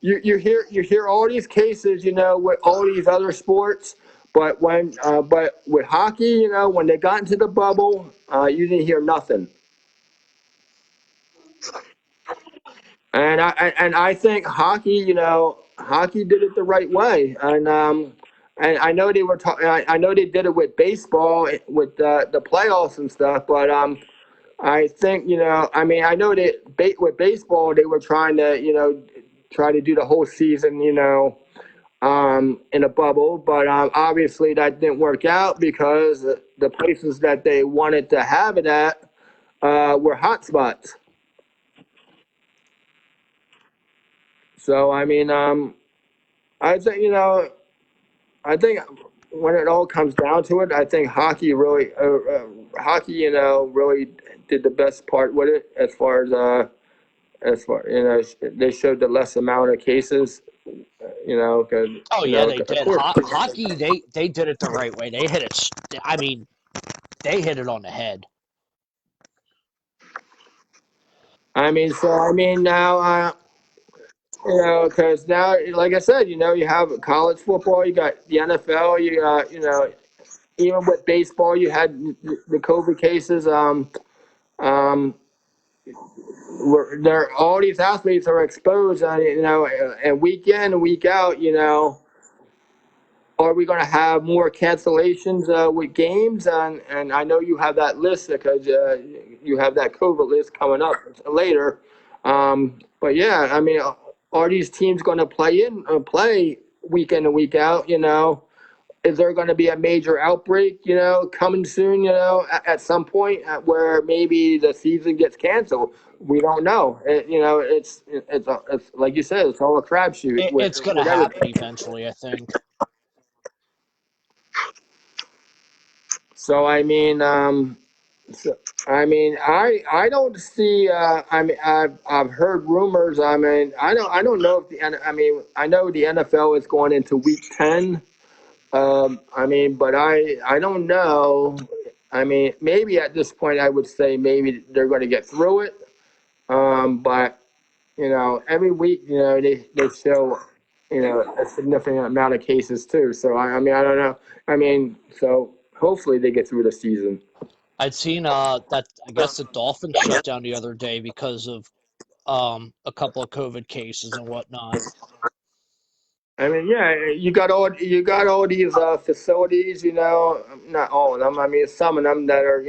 hear all these cases, with all these other sports, but with hockey, when they got into the bubble, you didn't hear nothing. And I think hockey did it the right way, and I know they were talking. I know they did it with baseball with the playoffs and stuff, but I think I know that with baseball they were trying to try to do the whole season in a bubble, but obviously that didn't work out because the places that they wanted to have it at were hot spots. So I think I think when it all comes down to it, I think hockey really did the best part with it as far as as far they showed the less amount of cases. Because Oh yeah, they of did. course. Hockey, they did it the right way. They hit it. I mean, they hit it on the head. Now, because now, like I said, you have college football, you got the NFL, you got, even with baseball, you had the COVID cases. There, all these athletes are exposed, and week in and week out, are we going to have more cancellations with games? And I know you have that list because you have that COVID list coming up later. But yeah, are these teams going to play week in and week out? Is there going to be a major outbreak? Coming soon? At some point where maybe the season gets canceled. We don't know. It's like you said, it's all a crapshoot It's going to with happen everything. eventually, I think. So I don't see. I've heard rumors. I don't know if I know the NFL is going into week 10. But I don't know. Maybe at this point I would say maybe they're going to get through it. But every week they show a significant amount of cases too. So I don't know. So hopefully they get through the season. I'd seen that I guess the Dolphins shut down the other day because of a couple of COVID cases and whatnot. Yeah, you got all these facilities, not all of them. Some of them that are,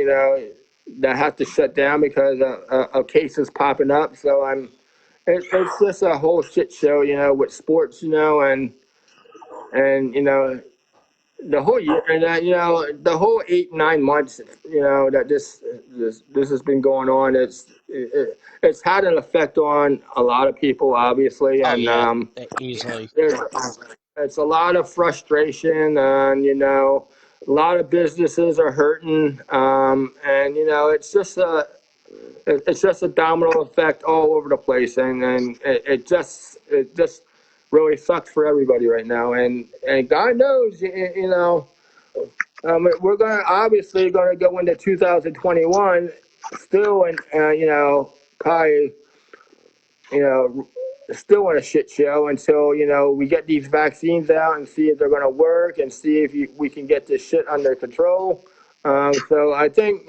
that have to shut down because of cases popping up. So it's just a whole shit show, with sports, and the whole year, and the whole 8 9 months, that this has been going on. It's had an effect on a lot of people, obviously, Oh and yeah, easily. there's it's a lot of frustration, and a lot of businesses are hurting, and it's just a domino effect all over the place, and it just really sucks for everybody right now, and God knows, we're obviously gonna go into 2021 still, and probably you know, still in a shit show until we get these vaccines out and see if they're going to work and see if we can get this shit under control. So I think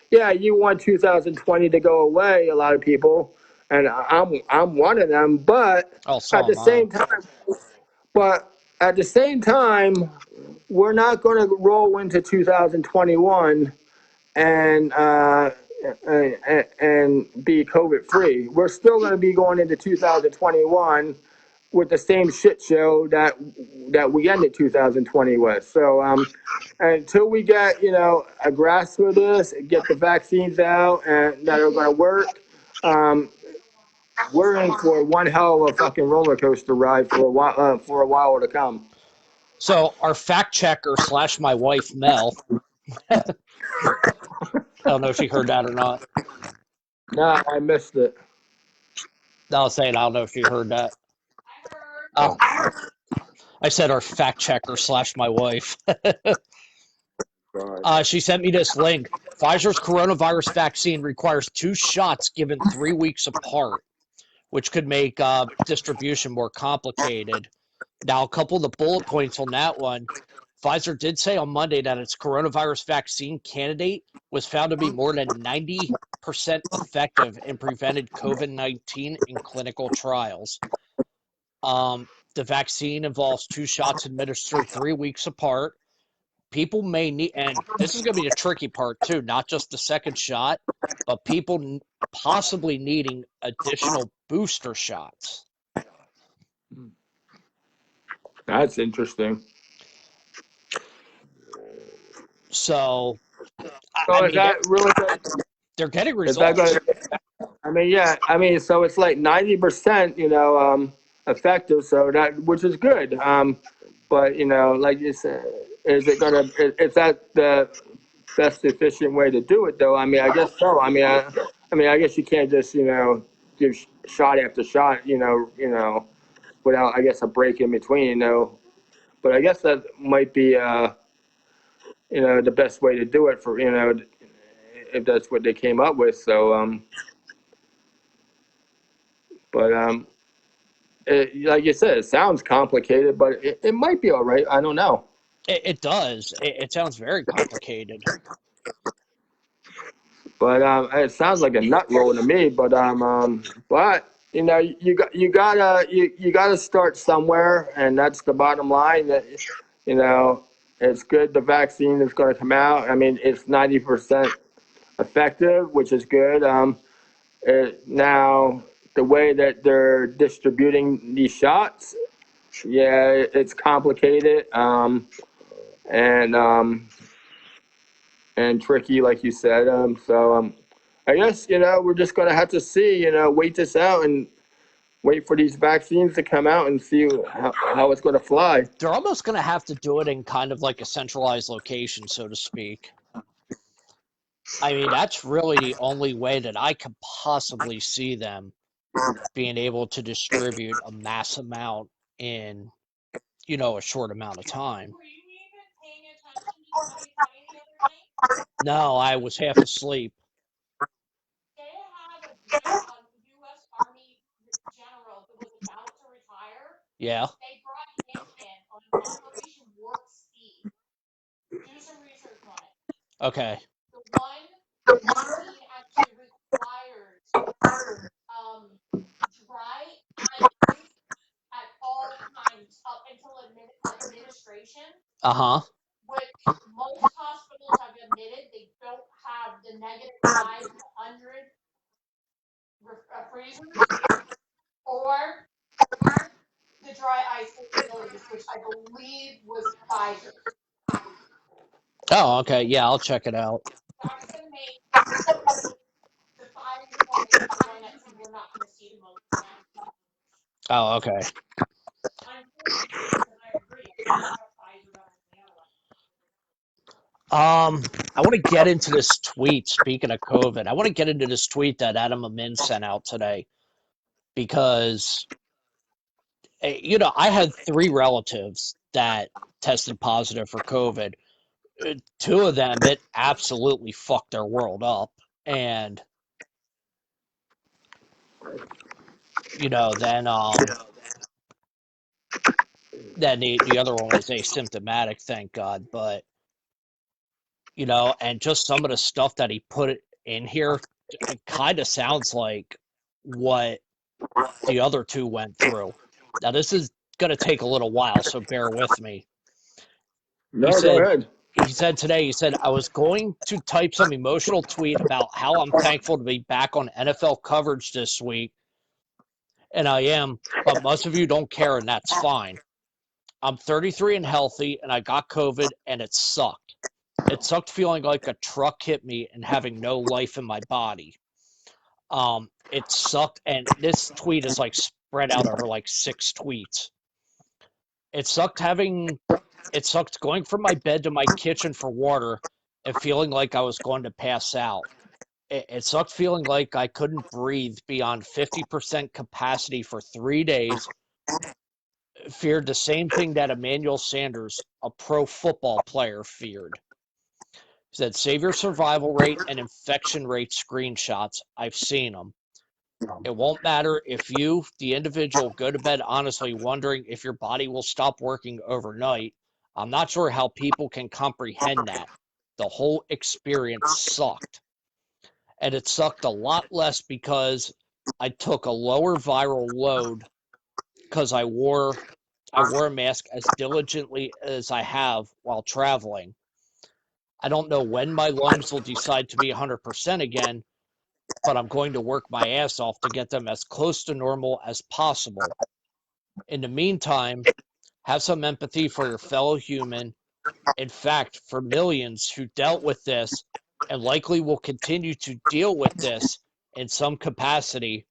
yeah, you want 2020 to go away. A lot of people, and I'm one of them. But Oh, so at the am I. same time, but at the same time, we're not going to roll into 2021 and be COVID free. We're still going to be going into 2021 with the same shit show that we ended 2020 with. So until we get a grasp of this, get the vaccines out and that are going to work, we're in for one hell of a fucking roller coaster ride for a while to come. So our fact checker slash my wife Mel. I don't know if you heard that or not. Nah, I missed it. I was saying I don't know if you heard that. I heard. Oh, I said our fact checker slash my wife. God. She sent me this link. Pfizer's coronavirus vaccine requires 2 shots given 3 weeks apart, which could make distribution more complicated. Now, a couple of the bullet points on that one. Pfizer did say on Monday that its coronavirus vaccine candidate was found to be more than 90% effective and prevented COVID-19 in clinical trials. The vaccine involves 2 shots administered 3 weeks apart. People may need, and this is going to be the tricky part too, not just the second shot, but people possibly needing additional booster shots. That's interesting. So, So I is mean, that really good? they're getting Is that results. going to yeah, so it's like 90%, effective, so that, which is good. But, like you said, is that the best efficient way to do it though? I guess so. I guess you can't just, give shot after shot, without, I guess, a break in between, But I guess that might be, the best way to do it for, if that's what they came up with. So, but like you said, it sounds complicated, but it might be all right. I don't know. It does. It sounds very complicated. But it sounds like a nut roll to me. But you gotta start somewhere, and that's the bottom line. That you know, it's good. The vaccine is going to come out. I mean, it's 90% effective, which is good. Now the way that they're distributing these shots, yeah, it's complicated. And and tricky, like you said. I guess we're just gonna have to see. Wait this out and wait for these vaccines to come out and see how it's gonna fly. They're almost going to have to do it in kind of like a centralized location, so to speak. I mean, that's really the only way that I could possibly see them being able to distribute a mass amount in, a short amount of time. Were you even paying attention to 2020 the other night? No, I was half asleep. They had a U.S. Army general who was about to retire. Yeah. They brought him in on Operation Warp Speed. Do some research on it. Okay. The one vaccine actually requires dry ice at all times up until administration, Uh-huh. which most hospitals have admitted they don't have the -500 freezers or the dry ice capabilities, which I believe was Pfizer's. Oh, okay. Yeah, I'll check it out. That's going to make the Pfizer one the one that we're not going to see the most vaccine. Oh, okay. Unfortunately, because I agree, I trust Pfizer better than the other one. I want to get into this tweet. Speaking of COVID, I want to get into this tweet that Adam Amin sent out today because, I had 3 relatives that tested positive for COVID. 2 of them, it absolutely fucked their world up, and then the other one was asymptomatic, thank God. But and just some of the stuff that he put in here, it kind of sounds like what the other 2 went through. Now, this is going to take a little while, so bear with me. He No, go said, ahead. I was going to type some emotional tweet about how I'm thankful to be back on NFL coverage this week, and I am, but most of you don't care, and that's fine. I'm 33 and healthy, and I got COVID, and it sucked. It sucked feeling like a truck hit me and having no life in my body. It sucked, and this tweet is like spread out over like 6 tweets. It sucked going from my bed to my kitchen for water and feeling like I was going to pass out. It sucked feeling like I couldn't breathe beyond 50% capacity for 3 days. Feared the same thing that Emmanuel Sanders, a pro football player, feared. Said, save your survival rate and infection rate screenshots. I've seen them. It won't matter if you, the individual, go to bed honestly wondering if your body will stop working overnight. I'm not sure how people can comprehend that. The whole experience sucked. And it sucked a lot less because I took a lower viral load because I wore a mask as diligently as I have while traveling. I don't know when my lungs will decide to be 100% again, but I'm going to work my ass off to get them as close to normal as possible. In the meantime, have some empathy for your fellow human. In fact, for millions who dealt with this and likely will continue to deal with this in some capacity,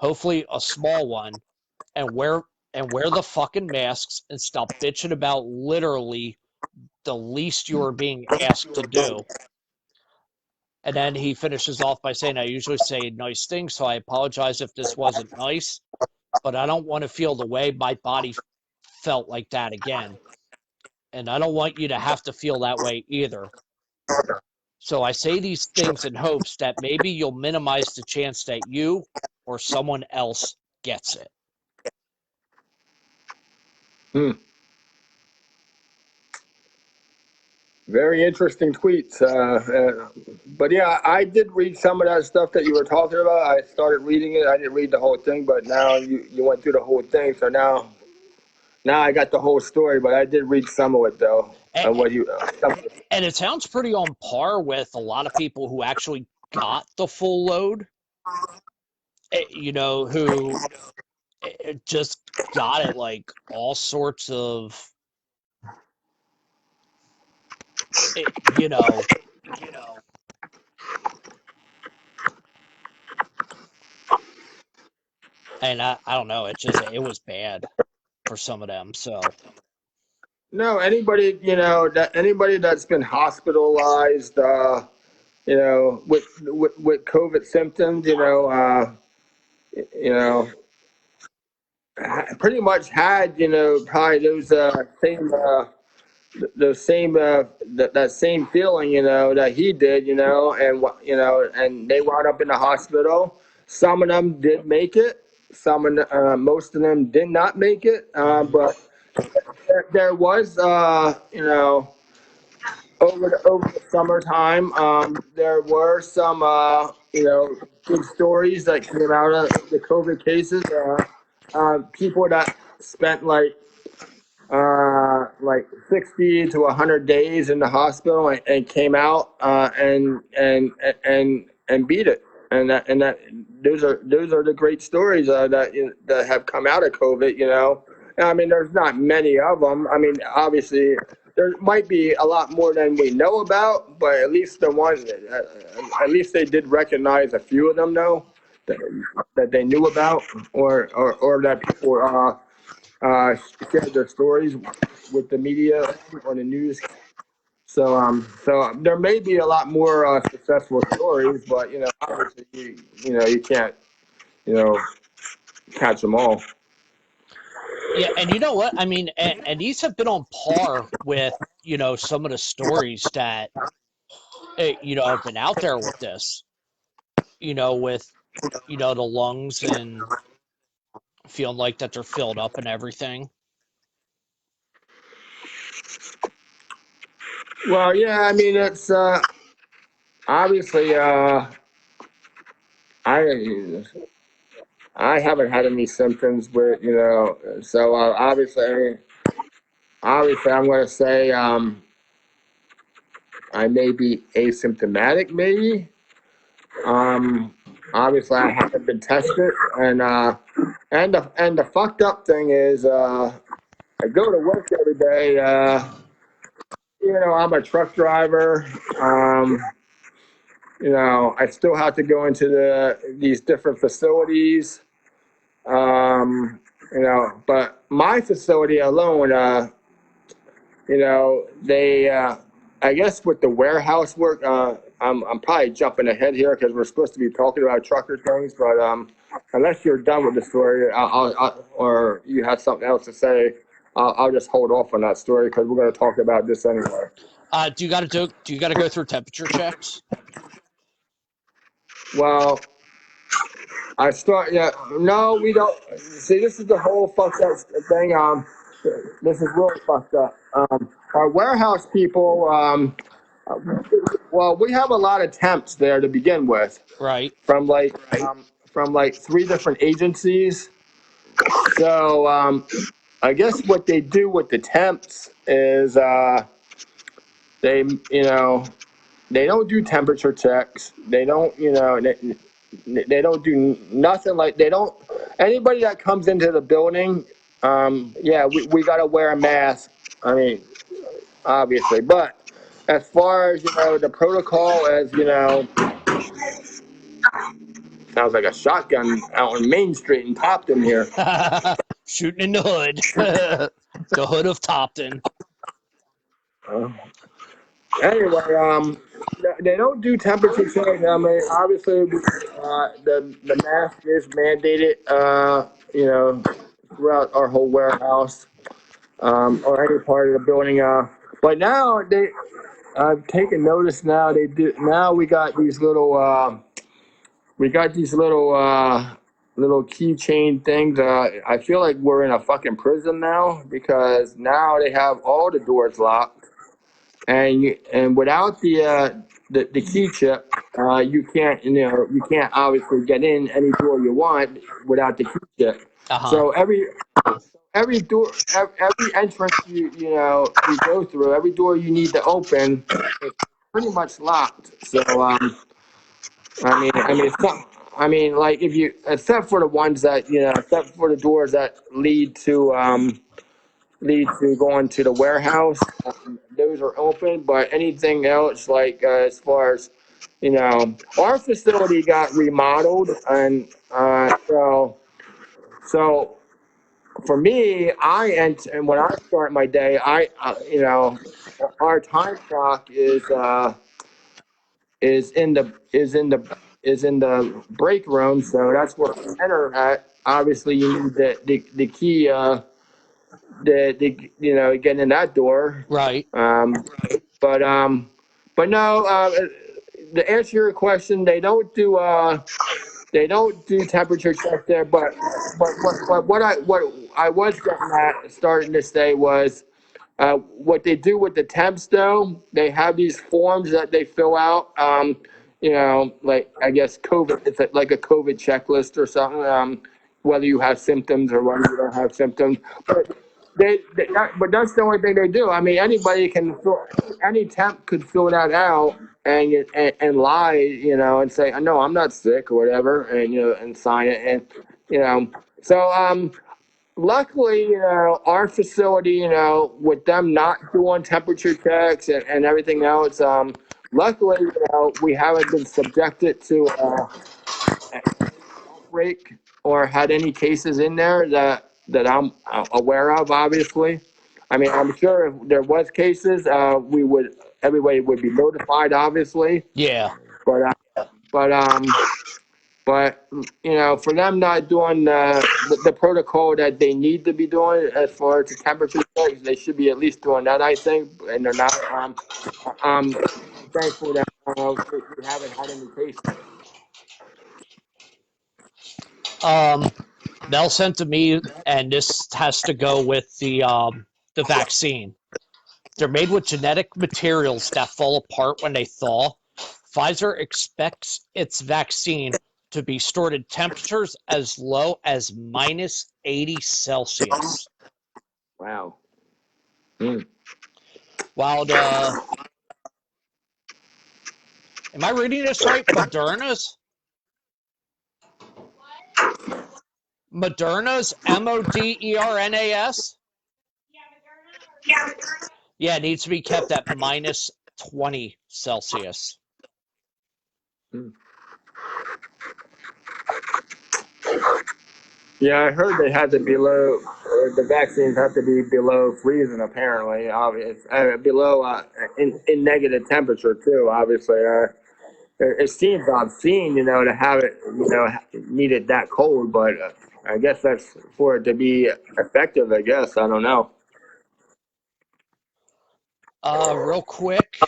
hopefully a small one, and wear the fucking masks and stop bitching about literally the least you are being asked to do. And then he finishes off by saying, I usually say nice things, so I apologize if this wasn't nice, but I don't want to feel the way my body felt like that again. And I don't want you to have to feel that way either. So I say these things in hopes that maybe you'll minimize the chance that you or someone else gets it. Hmm. Very interesting tweets. But yeah, I did read some of that stuff that you were talking about. I started reading it. I didn't read the whole thing, but now you went through the whole thing. So now I got the whole story. But I did read some of it though. And, Of what you and it sounds pretty on par with a lot of people who actually got the full load, who just got it like all sorts of, you know, and I don't know, it was bad for some of them. So, No, anybody that's been hospitalized, with COVID symptoms, you know, pretty much had, probably those same that same feeling, that he did, and they wound up in the hospital. Some of them did make it. Most of them did not make it. But there was, over the summertime, there were some, good stories that came out of the COVID cases. People that spent like 60 to 100 days in the hospital and came out, and beat it. And those are the great stories, that have come out of COVID. I mean, there's not many of them. I mean, obviously there might be a lot more than we know about, but at least at least they did recognize a few of them, though, that, that they knew about, or that people shared their stories with the media or the news. So there may be a lot more successful stories, but obviously you can't you know catch them all. yeah, and you know what? I mean, and these have been on par with, some of the stories that, have been out there with this, with, the lungs and feeling like that they're filled up and everything. Well, yeah, I mean it's obviously I I haven't had any symptoms with so obviously I'm going to say I may be asymptomatic, maybe. Um, Obviously, I haven't been tested, and the fucked up thing is, I go to work every day. I'm a truck driver. I still have to go into these different facilities. But my facility alone, they, I guess with the warehouse work, I'm probably jumping ahead here because we're supposed to be talking about trucker things, but unless you're done with the story, or you have something else to say, I'll just hold off on that story because we're going to talk about this anyway. Do you got to go through temperature checks? Well, yeah, no, we don't. See, this is the whole fucked up thing. This is really fucked up. Our warehouse people, well, we have a lot of temps there to begin with, Right. from from three different agencies. So I guess what they do with the temps is they they don't do temperature checks. They don't they don't do nothing, like they don't. Anybody that comes into the building, yeah, we got to wear a mask. I mean, obviously, but as far as the protocol, as sounds like a shotgun out on Main Street in Topton here. Shooting in the hood. The hood of Topton. Uh, Anyway, they don't do temperature checks. I mean, obviously, the mask is mandated. Throughout our whole warehouse, or any part of the building. But now I've taken notice. Now they do. Now we got these little. Little keychain things. I feel like we're in a fucking prison now because now they have all the doors locked, and without the key chip, you can't obviously get in any door you want without the key chip. Uh-huh. So every door, every entrance you go through, every door you need to open, is pretty much locked. So it's not. I mean, like if you, except for the ones that except for the doors that lead to going to the warehouse, those are open. But anything else, like as far as our facility got remodeled, and so for me, and when I start my day, our time clock is in the break room, so that's where I enter at. Obviously, you need the key, getting in that door. Right. But no. To answer your question, they don't do temperature checks there. But what I was starting to say was. What they do with the temps, though, they have these forms that they fill out. Like I guess COVID, it's like a COVID checklist or something. Whether you have symptoms or whether you don't have symptoms, but but that's the only thing they do. I mean, any temp could fill that out and lie, and say, no, I'm not sick or whatever, and sign it, and so luckily, our facility, with them not doing temperature checks and everything else, luckily, we haven't been subjected to outbreak or had any cases in there that I'm aware of. Obviously, I mean, I'm sure if there was cases, everybody would be notified. Obviously, Yeah. but but But for them not doing the protocol that they need to be doing as far as the temperature checks, they should be at least doing that, I think, and they're not. I'm thankful that we haven't had any cases. Mel sent to me, and this has to go with the vaccine. They're made with genetic materials that fall apart when they thaw. Pfizer expects its vaccine to be stored at temperatures as low as minus 80 Celsius. Wow. Mm. While am I reading this right? Moderna's Modernas. Yeah, Moderna or Pfizer. Yeah, it needs to be kept at minus 20 Celsius. Mm. Yeah, I heard they had to be low. The vaccines have to be below freezing, apparently. Obvious, below in negative temperature too. Obviously, it seems obscene, to have it, need it that cold. But I guess that's for it to be effective. I guess I don't know. Real quick,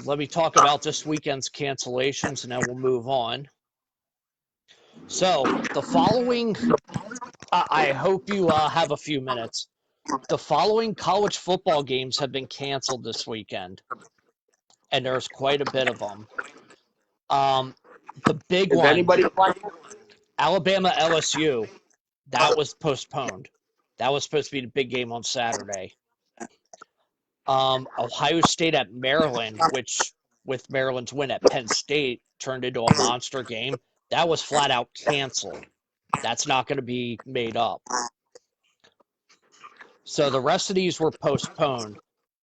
let me talk about this weekend's cancellations, and then we'll move on. So the following, I hope you have a few minutes. The following college football games have been canceled this weekend, and there's quite a bit of them. The big Is one, anybody playing? Alabama LSU, that was postponed. That was supposed to be the big game on Saturday. Ohio State at Maryland, which with Maryland's win at Penn State turned into a monster game. That was flat out canceled. That's not going to be made up. So the rest of these were postponed.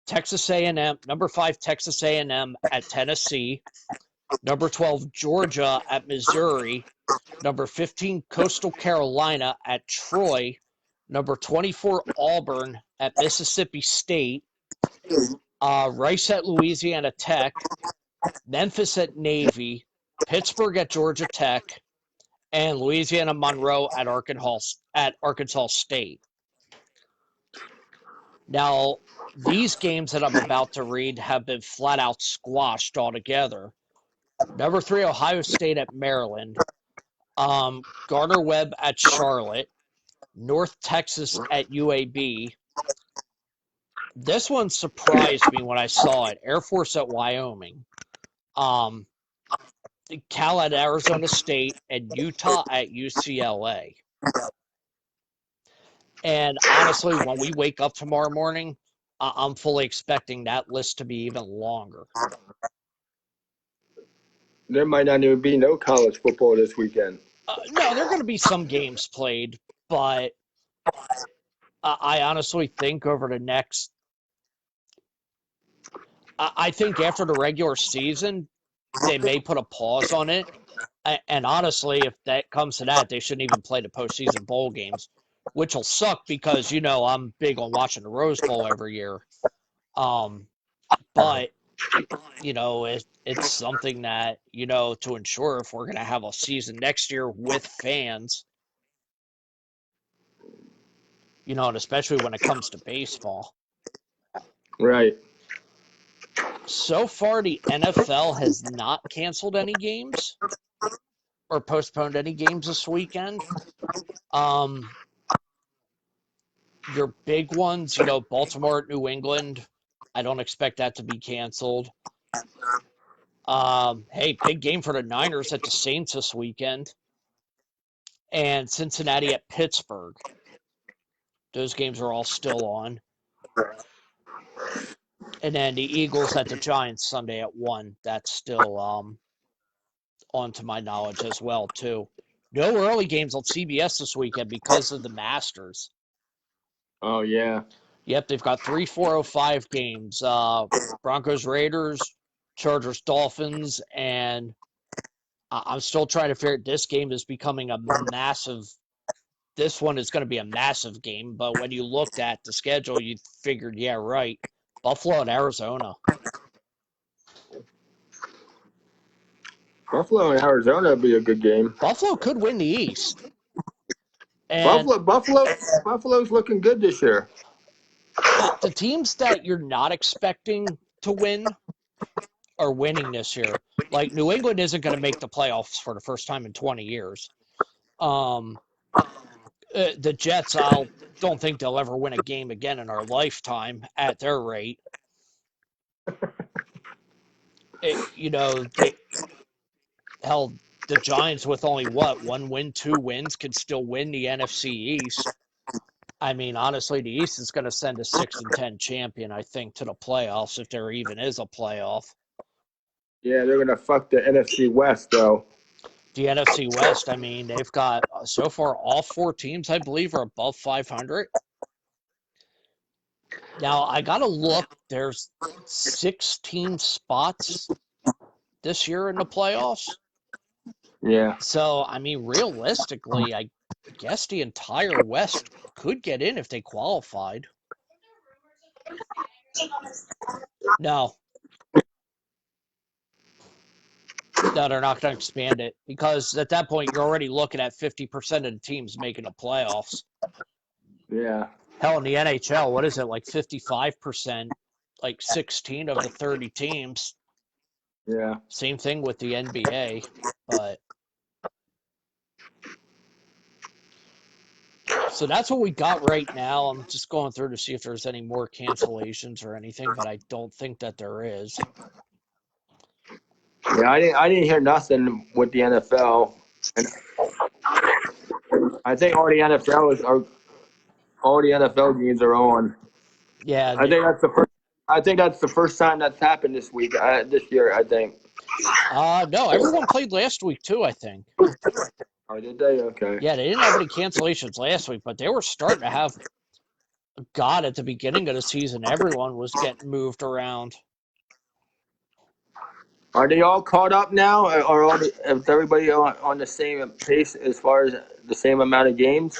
Texas A&M, number 5 Texas A&M at Tennessee, number 12 Georgia at Missouri, number 15 Coastal Carolina at Troy, number 24 Auburn at Mississippi State, Rice at Louisiana Tech, Memphis at Navy, Pittsburgh at Georgia Tech, and Louisiana Monroe at Arkansas State. Now, these games that I'm about to read have been flat out squashed altogether. Number 3, Ohio State at Maryland, Gardner-Webb at Charlotte, North Texas at UAB. This one surprised me when I saw it. Air Force at Wyoming, Cal at Arizona State, and Utah at UCLA. And honestly, when we wake up tomorrow morning, I'm fully expecting that list to be even longer. There might not even be no college football this weekend. No, there are going to be some games played, but I honestly think over the next, I think after the regular season, they may put a pause on it. And honestly, if that comes to that, they shouldn't even play the postseason bowl games, which will suck because, you know, I'm big on watching the Rose Bowl every year. But, you know, it's something that, you know, to ensure if we're going to have a season next year with fans, you know, and especially when it comes to baseball. Right. So far, the NFL has not canceled any games or postponed any games this weekend. Your big ones, you know, Baltimore, New England, I don't expect that to be canceled. Hey, big game for the Niners at the Saints this weekend. And Cincinnati at Pittsburgh. Those games are all still on. And then the Eagles at the Giants Sunday at 1. That's still on to my knowledge as well, too. No early games on CBS this weekend because of the Masters. Oh, yeah. Yep, they've got 3 4:05 games. Broncos Raiders, Chargers Dolphins, and I'm still trying to figure out, this game is becoming a massive, this one is going to be a massive game, but when you looked at the schedule, you figured, yeah, right, Buffalo and Arizona. Buffalo and Arizona would be a good game. Buffalo could win the East. And Buffalo's looking good this year. the teams that you're not expecting to win are winning this year. Like, New England isn't going to make the playoffs for the first time in 20 years. The Jets, I don't think they'll ever win a game again in our lifetime at their rate. You know, the Giants with only, 1 win, 2 wins, could still win the NFC East. I mean, honestly, the East is going to send a 6-10 champion, I think, to the playoffs, if there even is a playoff. Yeah, they're going to fuck the NFC West, though. The NFC West, I mean, they've got, so far, all 4 teams, I believe, are above 500. Now, I got to look. There's 16 spots this year in the playoffs. Yeah. So, I mean, realistically, I guess the entire West could get in if they qualified. No. No, they're not going to expand it because at that point, you're already looking at 50% of the teams making the playoffs. Yeah. Hell, in the NHL, what is it, like 55%, like 16 of the 30 teams? Yeah. Same thing with the NBA, but... So that's what we got right now. I'm just going through to see if there's any more cancellations or anything, but I don't think that there is. Yeah, I didn't hear nothing with the NFL, and I think all the NFL games are on. Yeah. I think that's the first time that's happened this year. I think. No, everyone played last week too, I think. Oh, did they? Okay. Yeah, they didn't have any cancellations last week, but they were starting to have. God, at the beginning of the season, everyone was getting moved around. Are they all caught up now, or is everybody on the same pace as far as the same amount of games?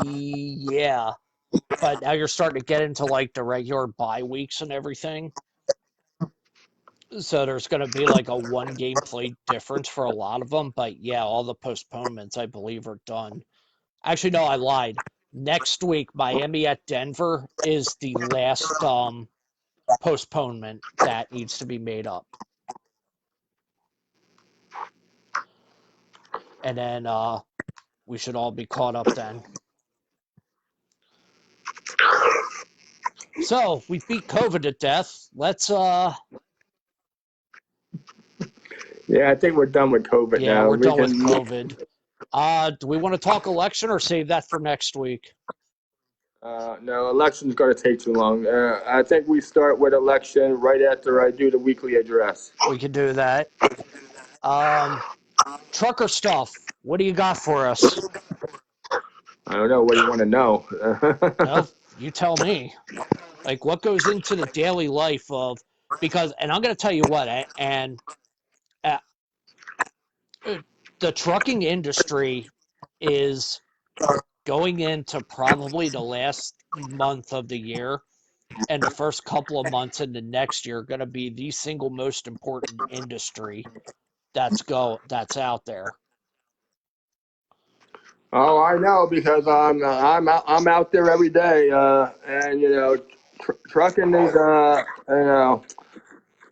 Yeah. but now you're starting to get into like the regular bye weeks and everything. So there's going to be like a one game play difference for a lot of them. But yeah, all the postponements, I believe, are done. Actually, no, I lied. Next week, Miami at Denver is the last postponement that needs to be made up. And then we should all be caught up then. So we beat COVID to death. Let's Yeah, I think we're done with COVID yeah, now. we're We done with can. COVID. Do we want to talk election or save that for next week? No, election's going to take too long. I think we start with election right after I do the weekly address. We could do that. Trucker stuff. What do you got for us? I don't know. What do you want to know? Well, you tell me. Like, what goes into the daily life of, because, and I'm going to tell you what, and uh, the trucking industry is going into probably the last month of the year and the first couple of months in the next year going to be the single most important industry that's out there. Oh, I know because I'm out there every day, and trucking is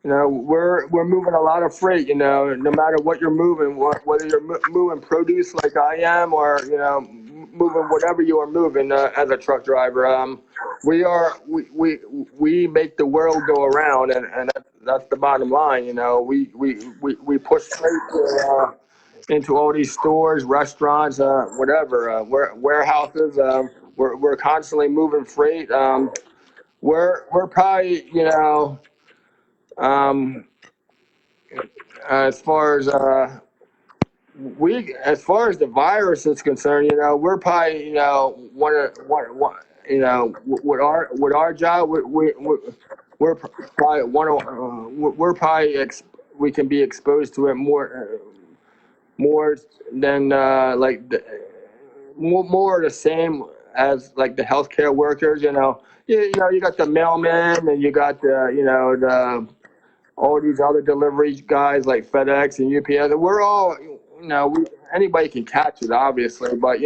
we're moving a lot of freight. No matter what you're moving, whether you're moving produce like I am, or moving whatever you are moving as a truck driver. We make the world go around, and that's the bottom line. We push freight into all these stores, restaurants, whatever, warehouses. We're constantly moving freight. We're probably um, as far as as far as the virus is concerned, we're probably one with our job, we're probably we're probably we can be exposed to it more than more the same as like the healthcare workers. You got the mailmen, and you got the all these other delivery guys like FedEx and UPS. We're all, anybody can catch it, obviously, but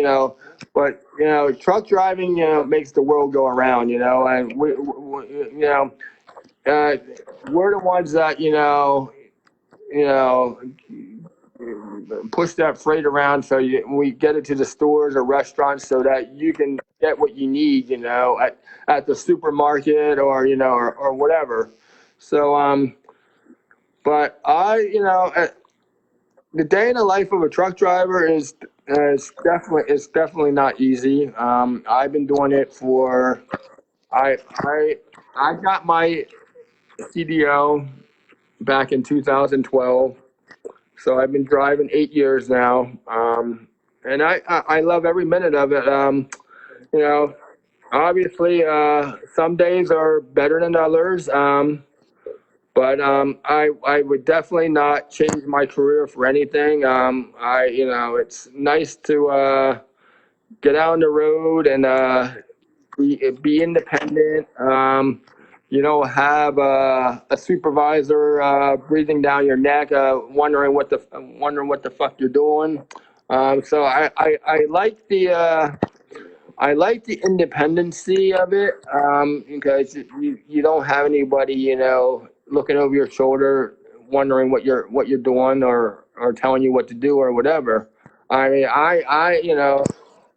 truck driving, makes the world go around, and uh, we're the ones that, you know, push that freight around so we get it to the stores or restaurants so that you can get what you need, at the supermarket or whatever. So, but the day in the life of a truck driver is definitely not easy. I've been doing it for I I I got my CDO back in 2012, so I've been driving 8 years now, and I love every minute of it. You know, Obviously, some days are better than others. But I would definitely not change my career for anything. It's nice to get out on the road and be independent. You don't have a supervisor breathing down your neck, wondering what the fuck you're doing. So I like the independency of it, because you don't have anybody, looking over your shoulder, wondering what you're doing, or telling you what to do or whatever. I mean,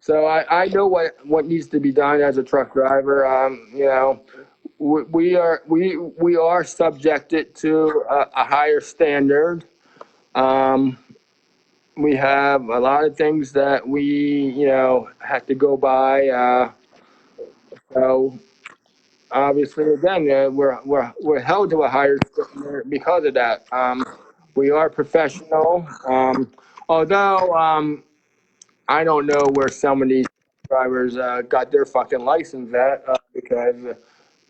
so I know what needs to be done as a truck driver. We are subjected to a higher standard. Um, we have a lot of things that we, have to go by. So obviously, again, we're held to a higher standard because of that. We are professional. Although I don't know where some of these drivers got their fucking license at, because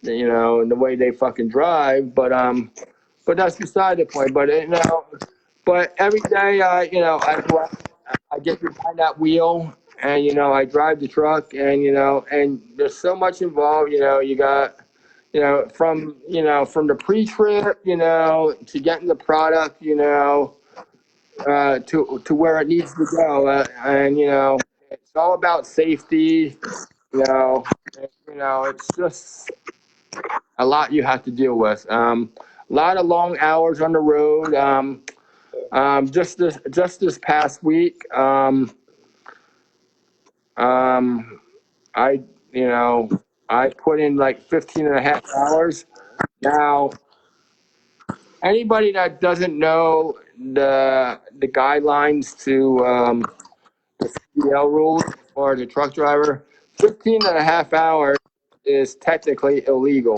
the way they fucking drive. But that's beside the point. But every day, I get behind that wheel, and I drive the truck, and there's so much involved. You got from the pre-trip, to getting the product, to where it needs to go, and it's all about safety. It's just a lot you have to deal with. A lot of long hours on the road. Just this past week, I I put in like 15 and a half hours. Now, anybody that doesn't know the guidelines to the CDL rules for the truck driver, 15 and a half hours is technically illegal.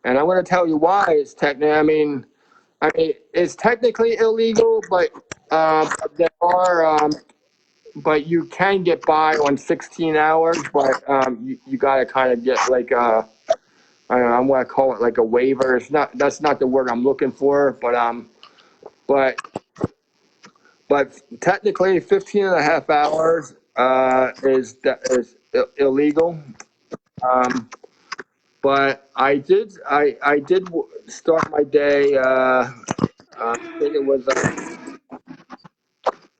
And I'm going to tell you why it's technically. I mean, it's technically illegal, but there are, but you can get by on 16 hours. But you got to kind of get like I don't know. I'm going to call it like a waiver. It's not. That's not the word I'm looking for. But technically, 15 and a half hours is illegal. Um, but I did start my day. I think it was.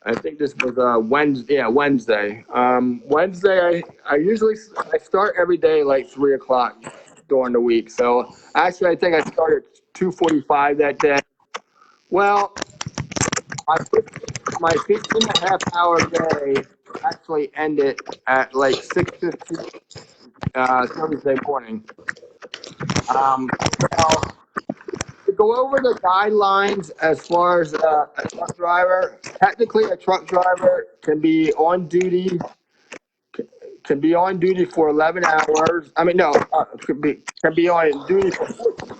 I think this was Wednesday. Yeah, Wednesday. Wednesday. I start every day like 3 o'clock during the week. So actually, I think I started 2:45 that day. Well, my 15 and a half hour day actually ended at like 6:15 Thursday morning. Well, to go over the guidelines as far as a truck driver, technically a truck driver can be on duty for 11 hours. I mean, no, can be on duty for 14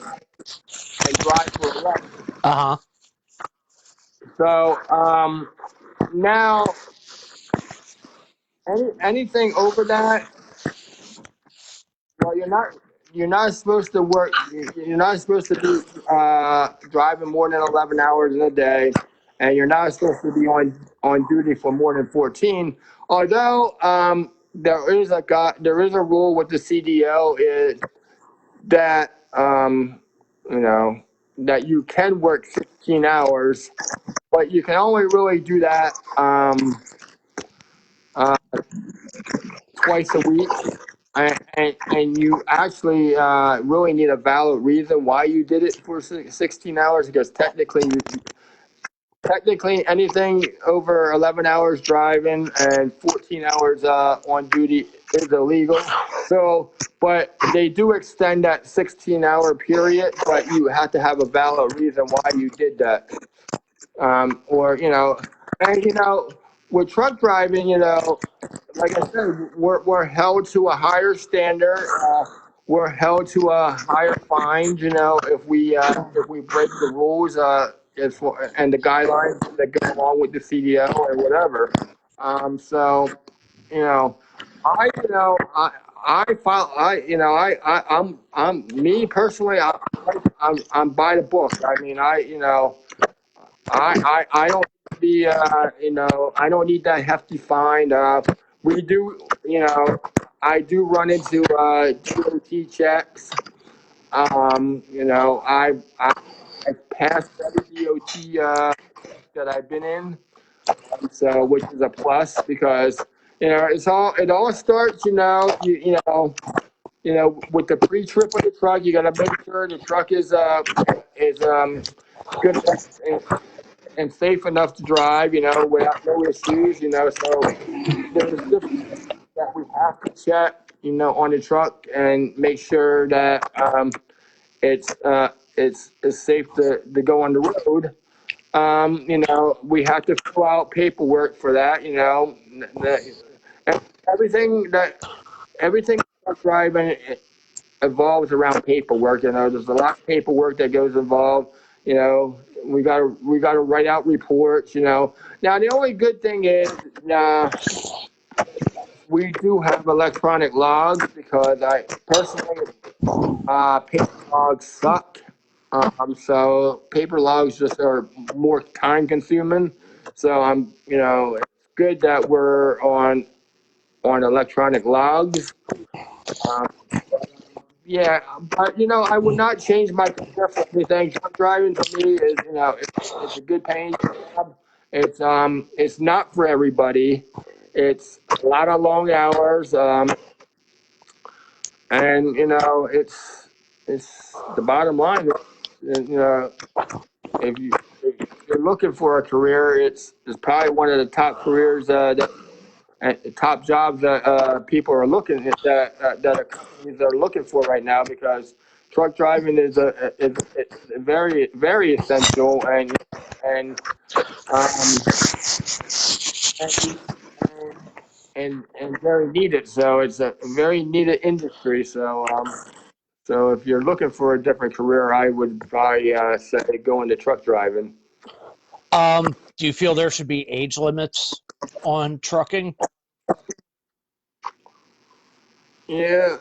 and drive for 11. Uh huh. So now anything over that, well, you're not supposed to work. You're not supposed to be driving more than 11 hours in a day, and you're not supposed to be on duty for more than 14. Although there is a rule with the CDL is that that you can work 16 hours, but you can only really do that uh, twice a week. And you actually really need a valid reason why you did it for 16 hours, because technically anything over 11 hours driving and 14 hours on duty is illegal. So, but they do extend that 16-hour period, but you have to have a valid reason why you did that. Or and with truck driving, like I said, we're held to a higher standard. We're held to a higher fine. If we break the rules, and the guidelines that go along with the CDL or whatever. So you know, I file. I'm me personally. I'm by the book. I mean, I don't be I don't need that hefty fine. We do I do run into DOT checks. I passed every DOT that I've been in, so which is a plus because it all starts with the pre-trip of the truck. You got to make sure the truck is good and safe enough to drive, without no issues, So there's different things that we have to check, on the truck and make sure that it's safe to go on the road. We have to fill out paperwork for that, everything that everything about driving evolves around paperwork. There's a lot of paperwork that goes involved. We gotta write out reports. Now the only good thing is we do have electronic logs because I personally paper logs suck. So paper logs just are more time consuming. So good that we're on electronic logs. Um, yeah, but I would not change my career for anything. Truck driving to me is, it's a good paying job. It's not for everybody. It's a lot of long hours, and it's the bottom line. If you if you're looking for a career, it's probably one of the top careers top jobs that people are looking at, that companies are looking for right now, because truck driving it's very very essential, and um and and very needed. So it's a very needed industry. So if you're looking for a different career, I would probably say go into truck driving. Do you feel there should be age limits on trucking? Yeah,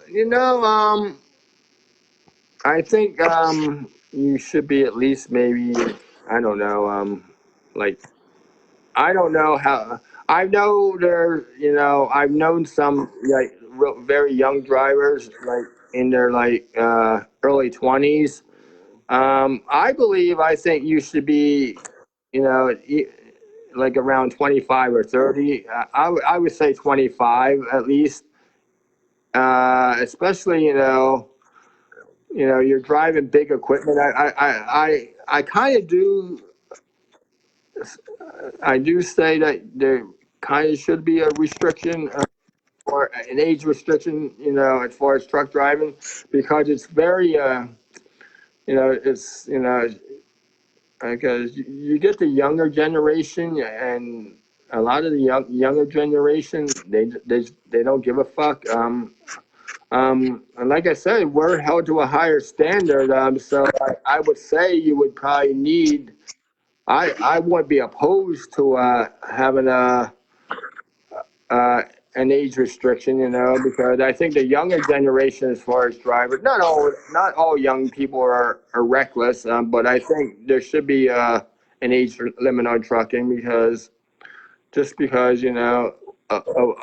I think you should be at least, maybe, I don't know, like, I don't know how. I know I've known some, like, very young drivers, like in their, like, early 20s. I think you should be, you know like around 25 or 30. I would say 25 at least, especially, you're driving big equipment. I kind of do. I do say that there kind of should be a restriction, or an age restriction, as far as truck driving, because it's very, it's, because you get the younger generation, and a lot of the younger generation, they don't give a fuck. And like I said, we're held to a higher standard. So I would say you would probably need. I wouldn't be opposed to having uh, an age restriction, because I think the younger generation, as far as drivers, not all young people are reckless, but I think there should be an age limit on trucking, because just because of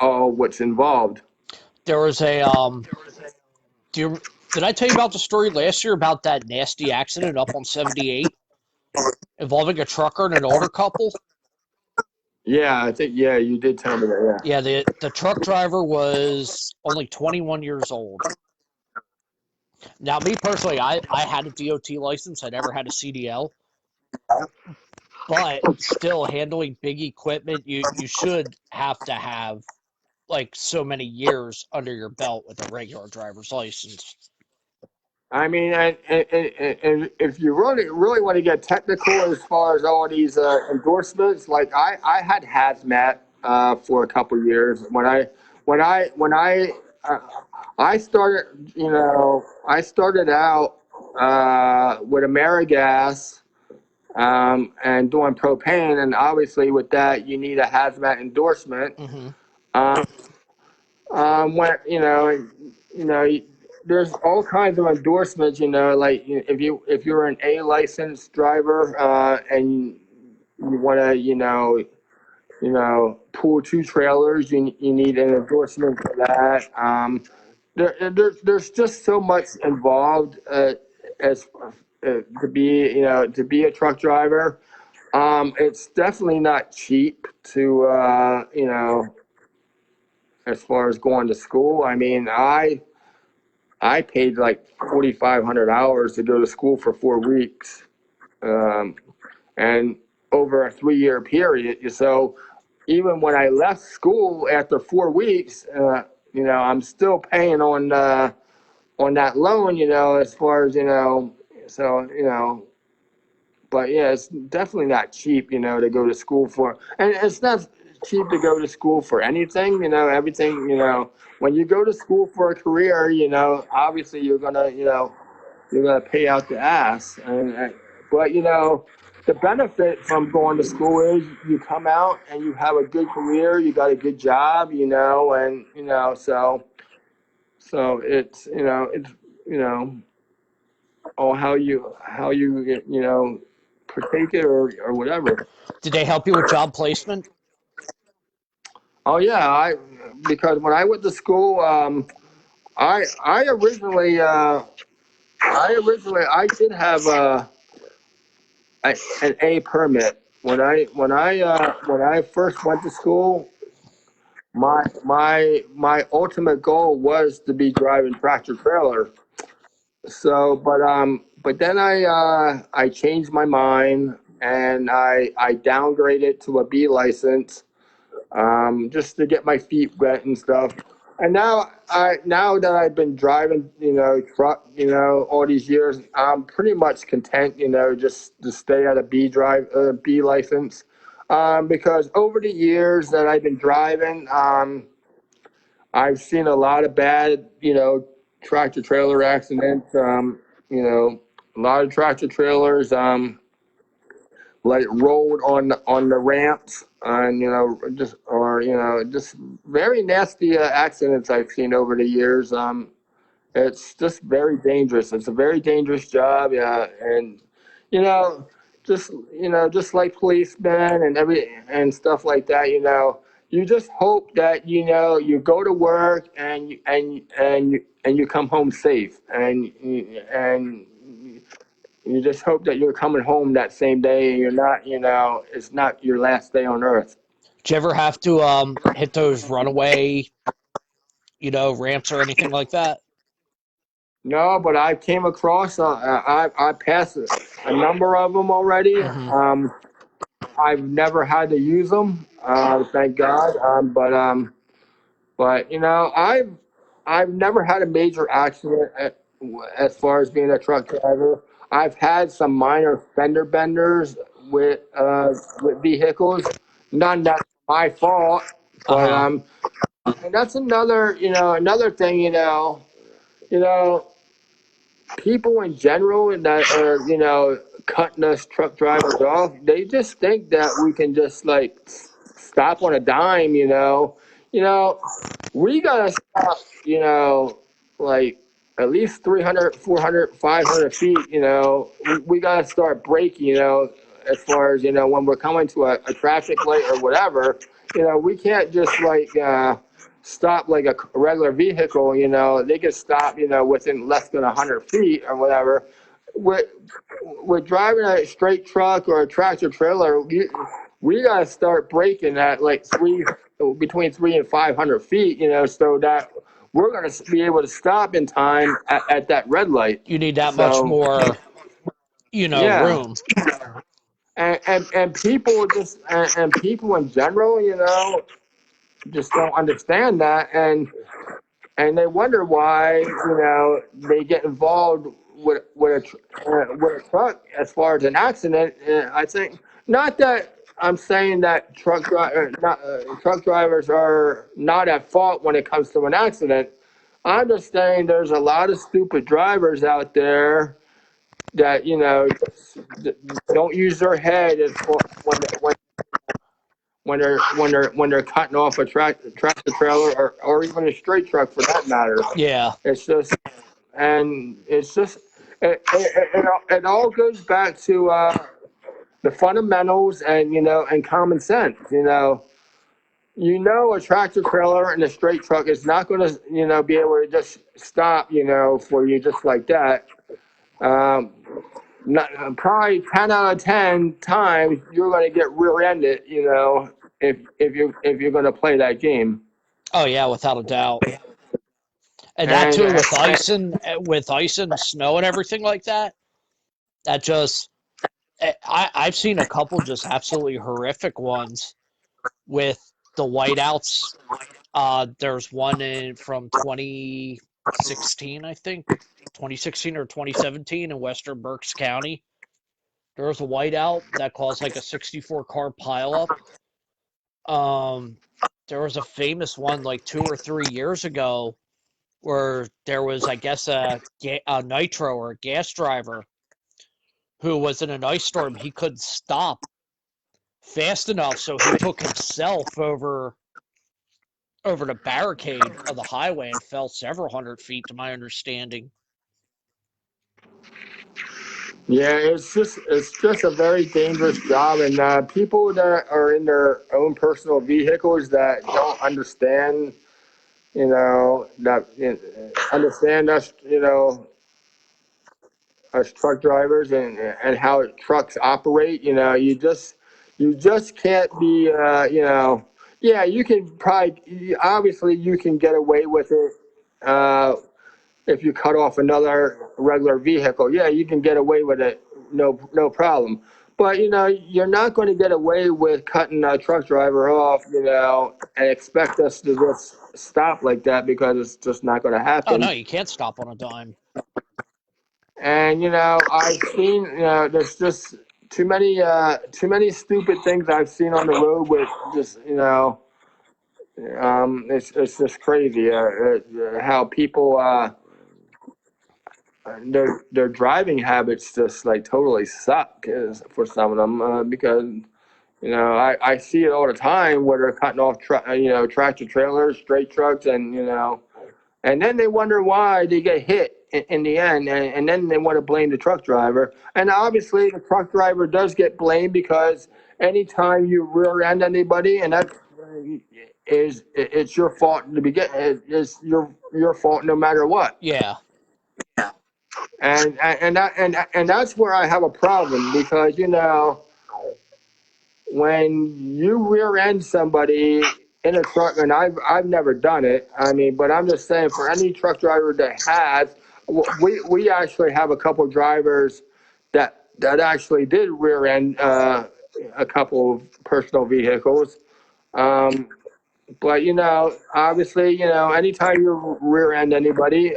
all what's involved. There was a do you, did I tell you about the story last year about that nasty accident up on 78 involving a trucker and an older couple? Yeah, I think, yeah, you did tell me that. Yeah, the truck driver was only 21 years old. Now, me personally, I had a DOT license. I never had a CDL, but still handling big equipment, you should have to have like so many years under your belt with a regular driver's license. I mean, and if you really want to get technical as far as all these endorsements, like I had hazmat for a couple of years uh, I started, I started out with AmeriGas, and doing propane, and obviously with that you need a hazmat endorsement. Mm-hmm. Um, when there's all kinds of endorsements. Like, if you're an A licensed driver, and you want to, pull two trailers, you need an endorsement for that. There's just so much involved, as to be a truck driver. It's definitely not cheap to, as far as going to school. I mean, I paid like $4,500 to go to school for 4 weeks, um, and over a 3 year period. So even when I left school after 4 weeks, I'm still paying on that loan. As far as, so but yeah, it's definitely not cheap, to go to school for, and it's not cheap to go to school for anything, everything, when you go to school for a career, obviously you're gonna pay out the ass, but the benefit from going to school is you come out and you have a good career, you got a good job, and so you know or how you partake it, or whatever. Did they help you with job placement? Oh yeah, I because when I went to school, I originally I did have an A permit when I first went to school. My ultimate goal was to be driving tractor trailer. So, but then I changed my mind and I downgraded to a B license, just to get my feet wet and stuff. And now that I've been driving, truck, all these years, I'm pretty much content, just to stay at a B license, because over the years that I've been driving, I've seen a lot of bad, tractor trailer accidents. A lot of tractor trailers, like rolled on the ramps, and just very nasty accidents I've seen over the years. It's just very dangerous. It's a very dangerous job, yeah, and you know, just like policemen and and stuff like that. You just hope that you go to work and you come home safe, and you just hope that you're coming home that same day and you're not, it's not your last day on earth. Did you ever have to hit those runaway, ramps or anything like that? No, but I came across, I passed a number of them already. Hmm. I've never had to use them, thank God. But I've never had a major accident as far as being a truck driver. I've had some minor fender benders with vehicles. None that's my fault, Uh but huh. and that's another thing. You know, people in general that are cutting us truck drivers off, they just think that we can just like stop on a dime. You know we gotta stop, like at least 300, 400, 500 feet. We gotta start braking, as far as when we're coming to a traffic light or whatever. We can't just like stop like a regular vehicle. They can stop, within less than 100 feet or whatever. With with driving a straight truck or a tractor trailer, we gotta start braking at like between 300 and 500 feet, so that we're gonna be able to stop in time at that red light. You need that much So more, yeah, room. and people and people in general, just don't understand that, and they wonder why they get involved with a truck as far as an accident. I think not that I'm saying that truck drivers are not at fault when it comes to an accident. I'm just saying there's a lot of stupid drivers out there that just don't use their head when they're cutting off a tractor trailer, or even a straight truck for that matter. Yeah. It's just and it's just it all goes back to the fundamentals and common sense. A tractor trailer and a straight truck is not going to be able to just stop for you just like that. Um, not, Probably 10 out of 10 times you're going to get rear-ended. If you're going to play that game. Oh yeah, without a doubt. And that And, too and with ice and snow and everything like that. That just I've seen a couple just absolutely horrific ones with the whiteouts. There's one from 2016, I think, 2016 or 2017 in Western Berks County. There was a whiteout that caused like a 64 car pileup. Um, there was a famous one like 2 or 3 years ago where there was, I guess, a nitro or a gas driver who was in an ice storm. He couldn't stop fast enough, so he took himself over the barricade of the highway and fell several hundred feet, to my understanding. Yeah, it's just a very dangerous job, and people that are in their own personal vehicles that don't understand, that understand us, us truck drivers and how trucks operate. You just can't be, yeah, you can probably obviously you can get away with it. If you cut off another regular vehicle, yeah, you can get away with it, no problem. But you're not going to get away with cutting a truck driver off, and expect us to just stop like that because it's just not going to Oh no, happen. you can't stop on a dime. And I've seen, there's just too many stupid things I've seen on the road with just, it's just crazy how people. Their driving habits just like totally suck for some of them because I see it all the time where they're cutting off tractor trailers, straight trucks, and then they wonder why they get hit in the end, and then they want to blame the truck driver. And obviously the truck driver does get blamed because anytime you rear end anybody, and that it's your fault to begin. It's your fault no matter what. Yeah. And that's where I have a problem because when you rear end somebody in a truck, and I've never done it. I mean, but I'm just saying for any truck driver that has, we actually have a couple drivers that actually did rear end a couple of personal vehicles. Um, but obviously, anytime you rear end anybody,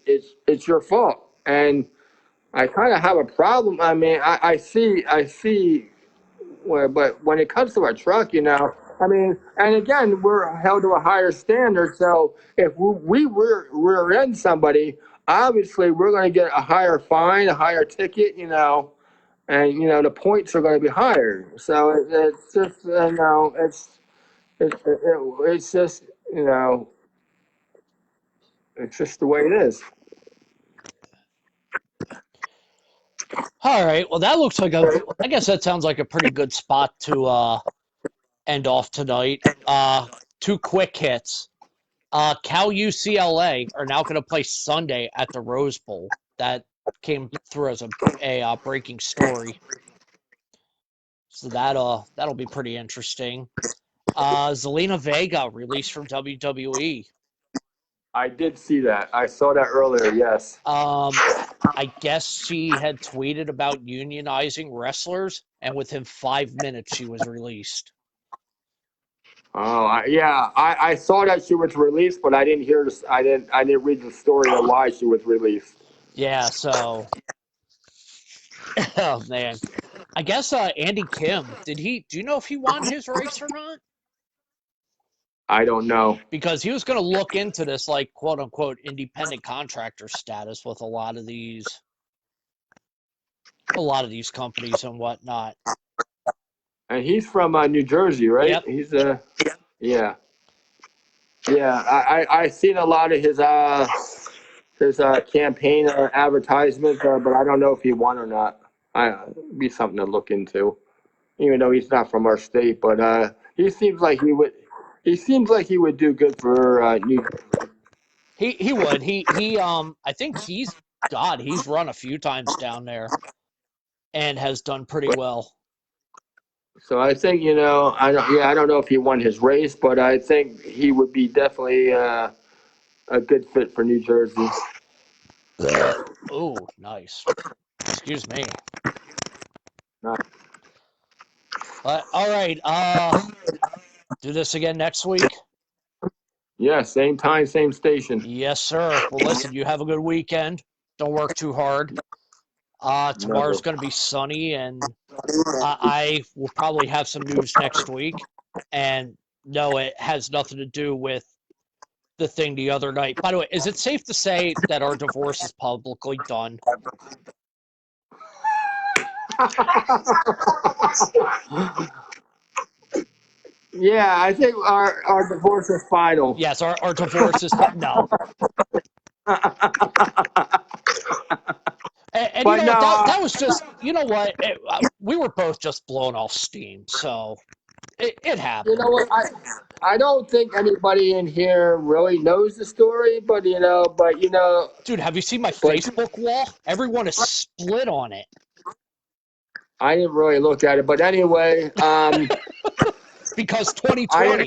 it's your fault. And I kind of have a problem. I mean, I see, but when it comes to a truck, I mean, and again, we're held to a higher standard. So if we rear end somebody, obviously we're going to get a higher fine, a higher ticket, and the points are going to be higher. So it's just, it's just, you know, it's just the way it is. All right. Well, that looks like a. I guess that sounds like a pretty good spot to end off tonight. Two quick hits. Cal UCLA are now going to play Sunday at the Rose Bowl. That came through as a breaking story. So that'll be pretty interesting. Zelina Vega released from WWE. I did see that. I saw that earlier. Yes. I guess she had tweeted about unionizing wrestlers, and within 5 minutes she was released. Oh, yeah. I saw that she was released, but I didn't hear this. I didn't read the story of why she was released. Yeah, so oh man. I guess Andy Kim, do you know if he won his race or not? I don't know. Because he was going to look into this like quote unquote independent contractor status with a lot of these companies and whatnot. And he's from New Jersey, right? Yep. He's yeah, yeah. I seen a lot of his campaign advertisements, but I don't know if he won or not. It'd be something to look into. Even though he's not from our state, but he seems like he would. He seems like he would do good for New. He would. He I think he's run a few times down there and has done pretty well. So I think I don't know if he won his race, but I think he would be definitely a good fit for New Jersey. Oh, nice. Excuse me. Not, But all right, do this again next week. yeah, same time, same station. Yes, sir. Well, listen, you have a good weekend. Don't work too hard. Never. Tomorrow's going to be sunny, and I will probably have some news next week. And no, it has nothing to do with the thing the other night. By the way, is it safe to say that our divorce is publicly done? Yeah, I think our divorce is final. Yes, our divorce is no. And you But know no, what? That was just, you know what? We were both just blowing off steam, so it you know happened. what? I don't think anybody in here really knows the story, Dude, have you seen my but Facebook wall? Everyone is split on it I didn't really look at it. But anyway, because I, 2020.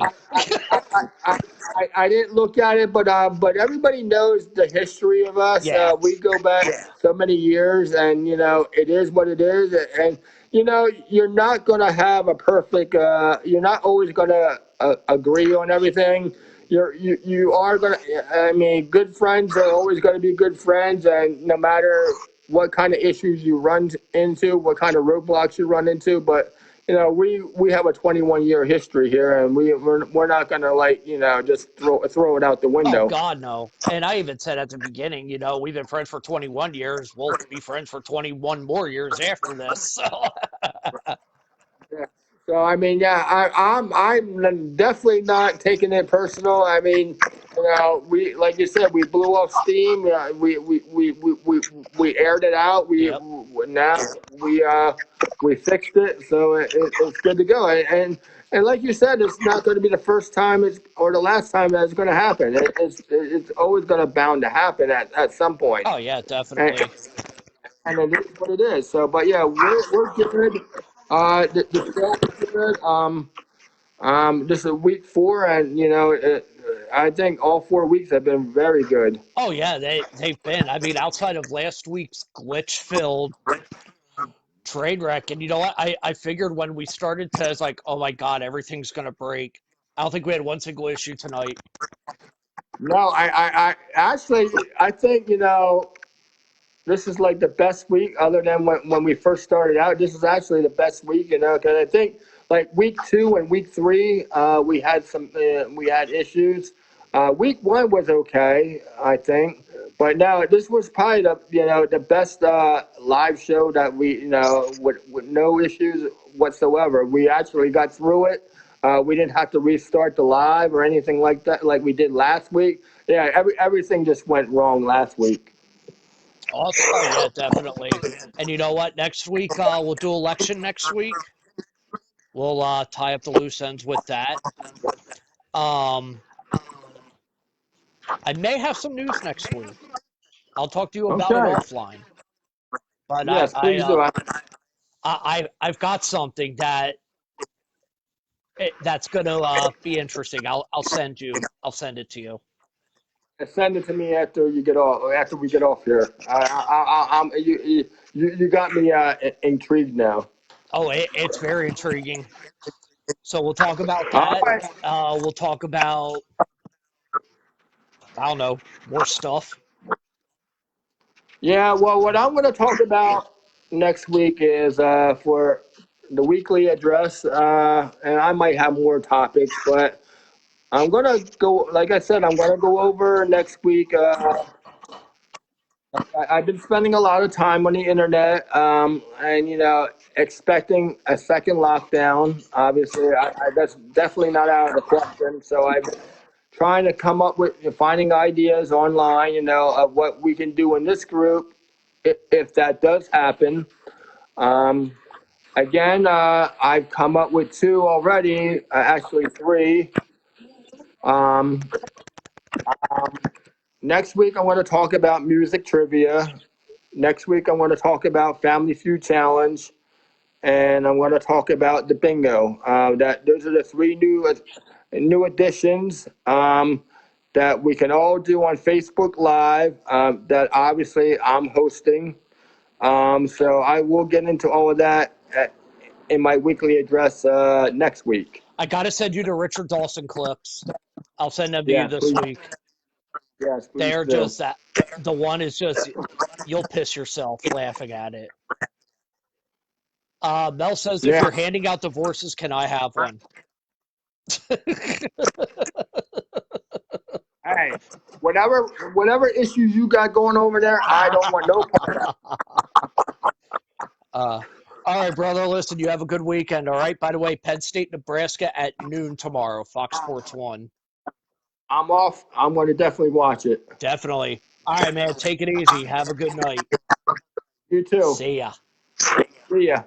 I didn't look at it, but everybody knows the history of us. Yeah. We go back so many years, and it is what it is. And you're not gonna have a perfect. You're not always gonna agree on everything. You are gonna. I mean, good friends are always gonna be good friends, and no matter what kind of issues you run into, what kind of roadblocks you run into, but we have a 21-year history here, and we're not gonna just throw it out the Oh window. God, no. And I even said at the beginning, we've been friends for 21 years. We'll be friends for 21 more years after this. So Yeah. So I mean, yeah, I'm definitely not taking it personal. I mean, we like you said, we blew off steam. We aired it out. yep. Now we fixed it, so it's good to go. And like you said, it's not going to be the first time or the last time that it's going to happen. It's always going to bound to happen at some point. Oh yeah, And, definitely. and it is what it is. So, but yeah, we're good. The show is good. This is week 4, and I think all 4 weeks have been very good. Oh yeah, they've been. I mean, outside of last week's glitch filled train wreck, and you know what? I figured when we started to, it's like, oh my God, everything's gonna break. I don't think we had one single issue tonight. No, I actually, I think this is like the best week other than when we first started out. This is actually the best week, because I think like week 2 and week 3, we had issues. Week 1 was okay, I think, but no, this was probably the best live show that we with no issues whatsoever. We actually got through it. We didn't have to restart the live or anything like that, like we did last week. Yeah, everything just went wrong last week. Also, oh yeah, definitely. And you know what? Next week, we'll do election next week. We'll tie up the loose ends with that. Um, I may have some news next week. I'll talk to you about it Okay. offline. But Yes, please do. I've got something that's gonna be interesting. I'll send it to you. Send it to me after you get off. After we get off here, I'm you got me intrigued now. Oh, it's very intriguing. So we'll talk about All that. right. We'll talk about, I don't know, more stuff. Yeah. Well, what I'm going to talk about next week is for the weekly address, and I might have more topics, but I'm going to go. Like I said, I'm going to go over next week. I've been spending a lot of time on the internet, and expecting a second lockdown. Obviously, that's definitely not out of the question. So I'm trying to come up with finding ideas online, of what we can do in this group if that does happen. Um, Again, I've come up with 2 already, actually 3. Um, Next week, I want to talk about music trivia. Next week, I want to talk about Family Feud Challenge, and I want to talk about the bingo. That those are the 3 new additions that we can all do on Facebook Live. That obviously I'm hosting. So I will get into all of that in my weekly address next week. I gotta send you the Richard Dawson clips. I'll send them to you Yes, this please. week. Yes, please They're do. just that. The one is just, you'll piss yourself laughing at it. Mel says, if Yeah. you're handing out divorces, can I have one? Hey, whatever issues you got going over there, I don't want no part of that. All right, brother. Listen, you have a good weekend. All right. By the way, Penn State, Nebraska at noon tomorrow. Fox Sports 1. I'm off. I'm going to definitely watch it. Definitely. All right, man. Take it easy. Have a good night. You too. See ya. See ya.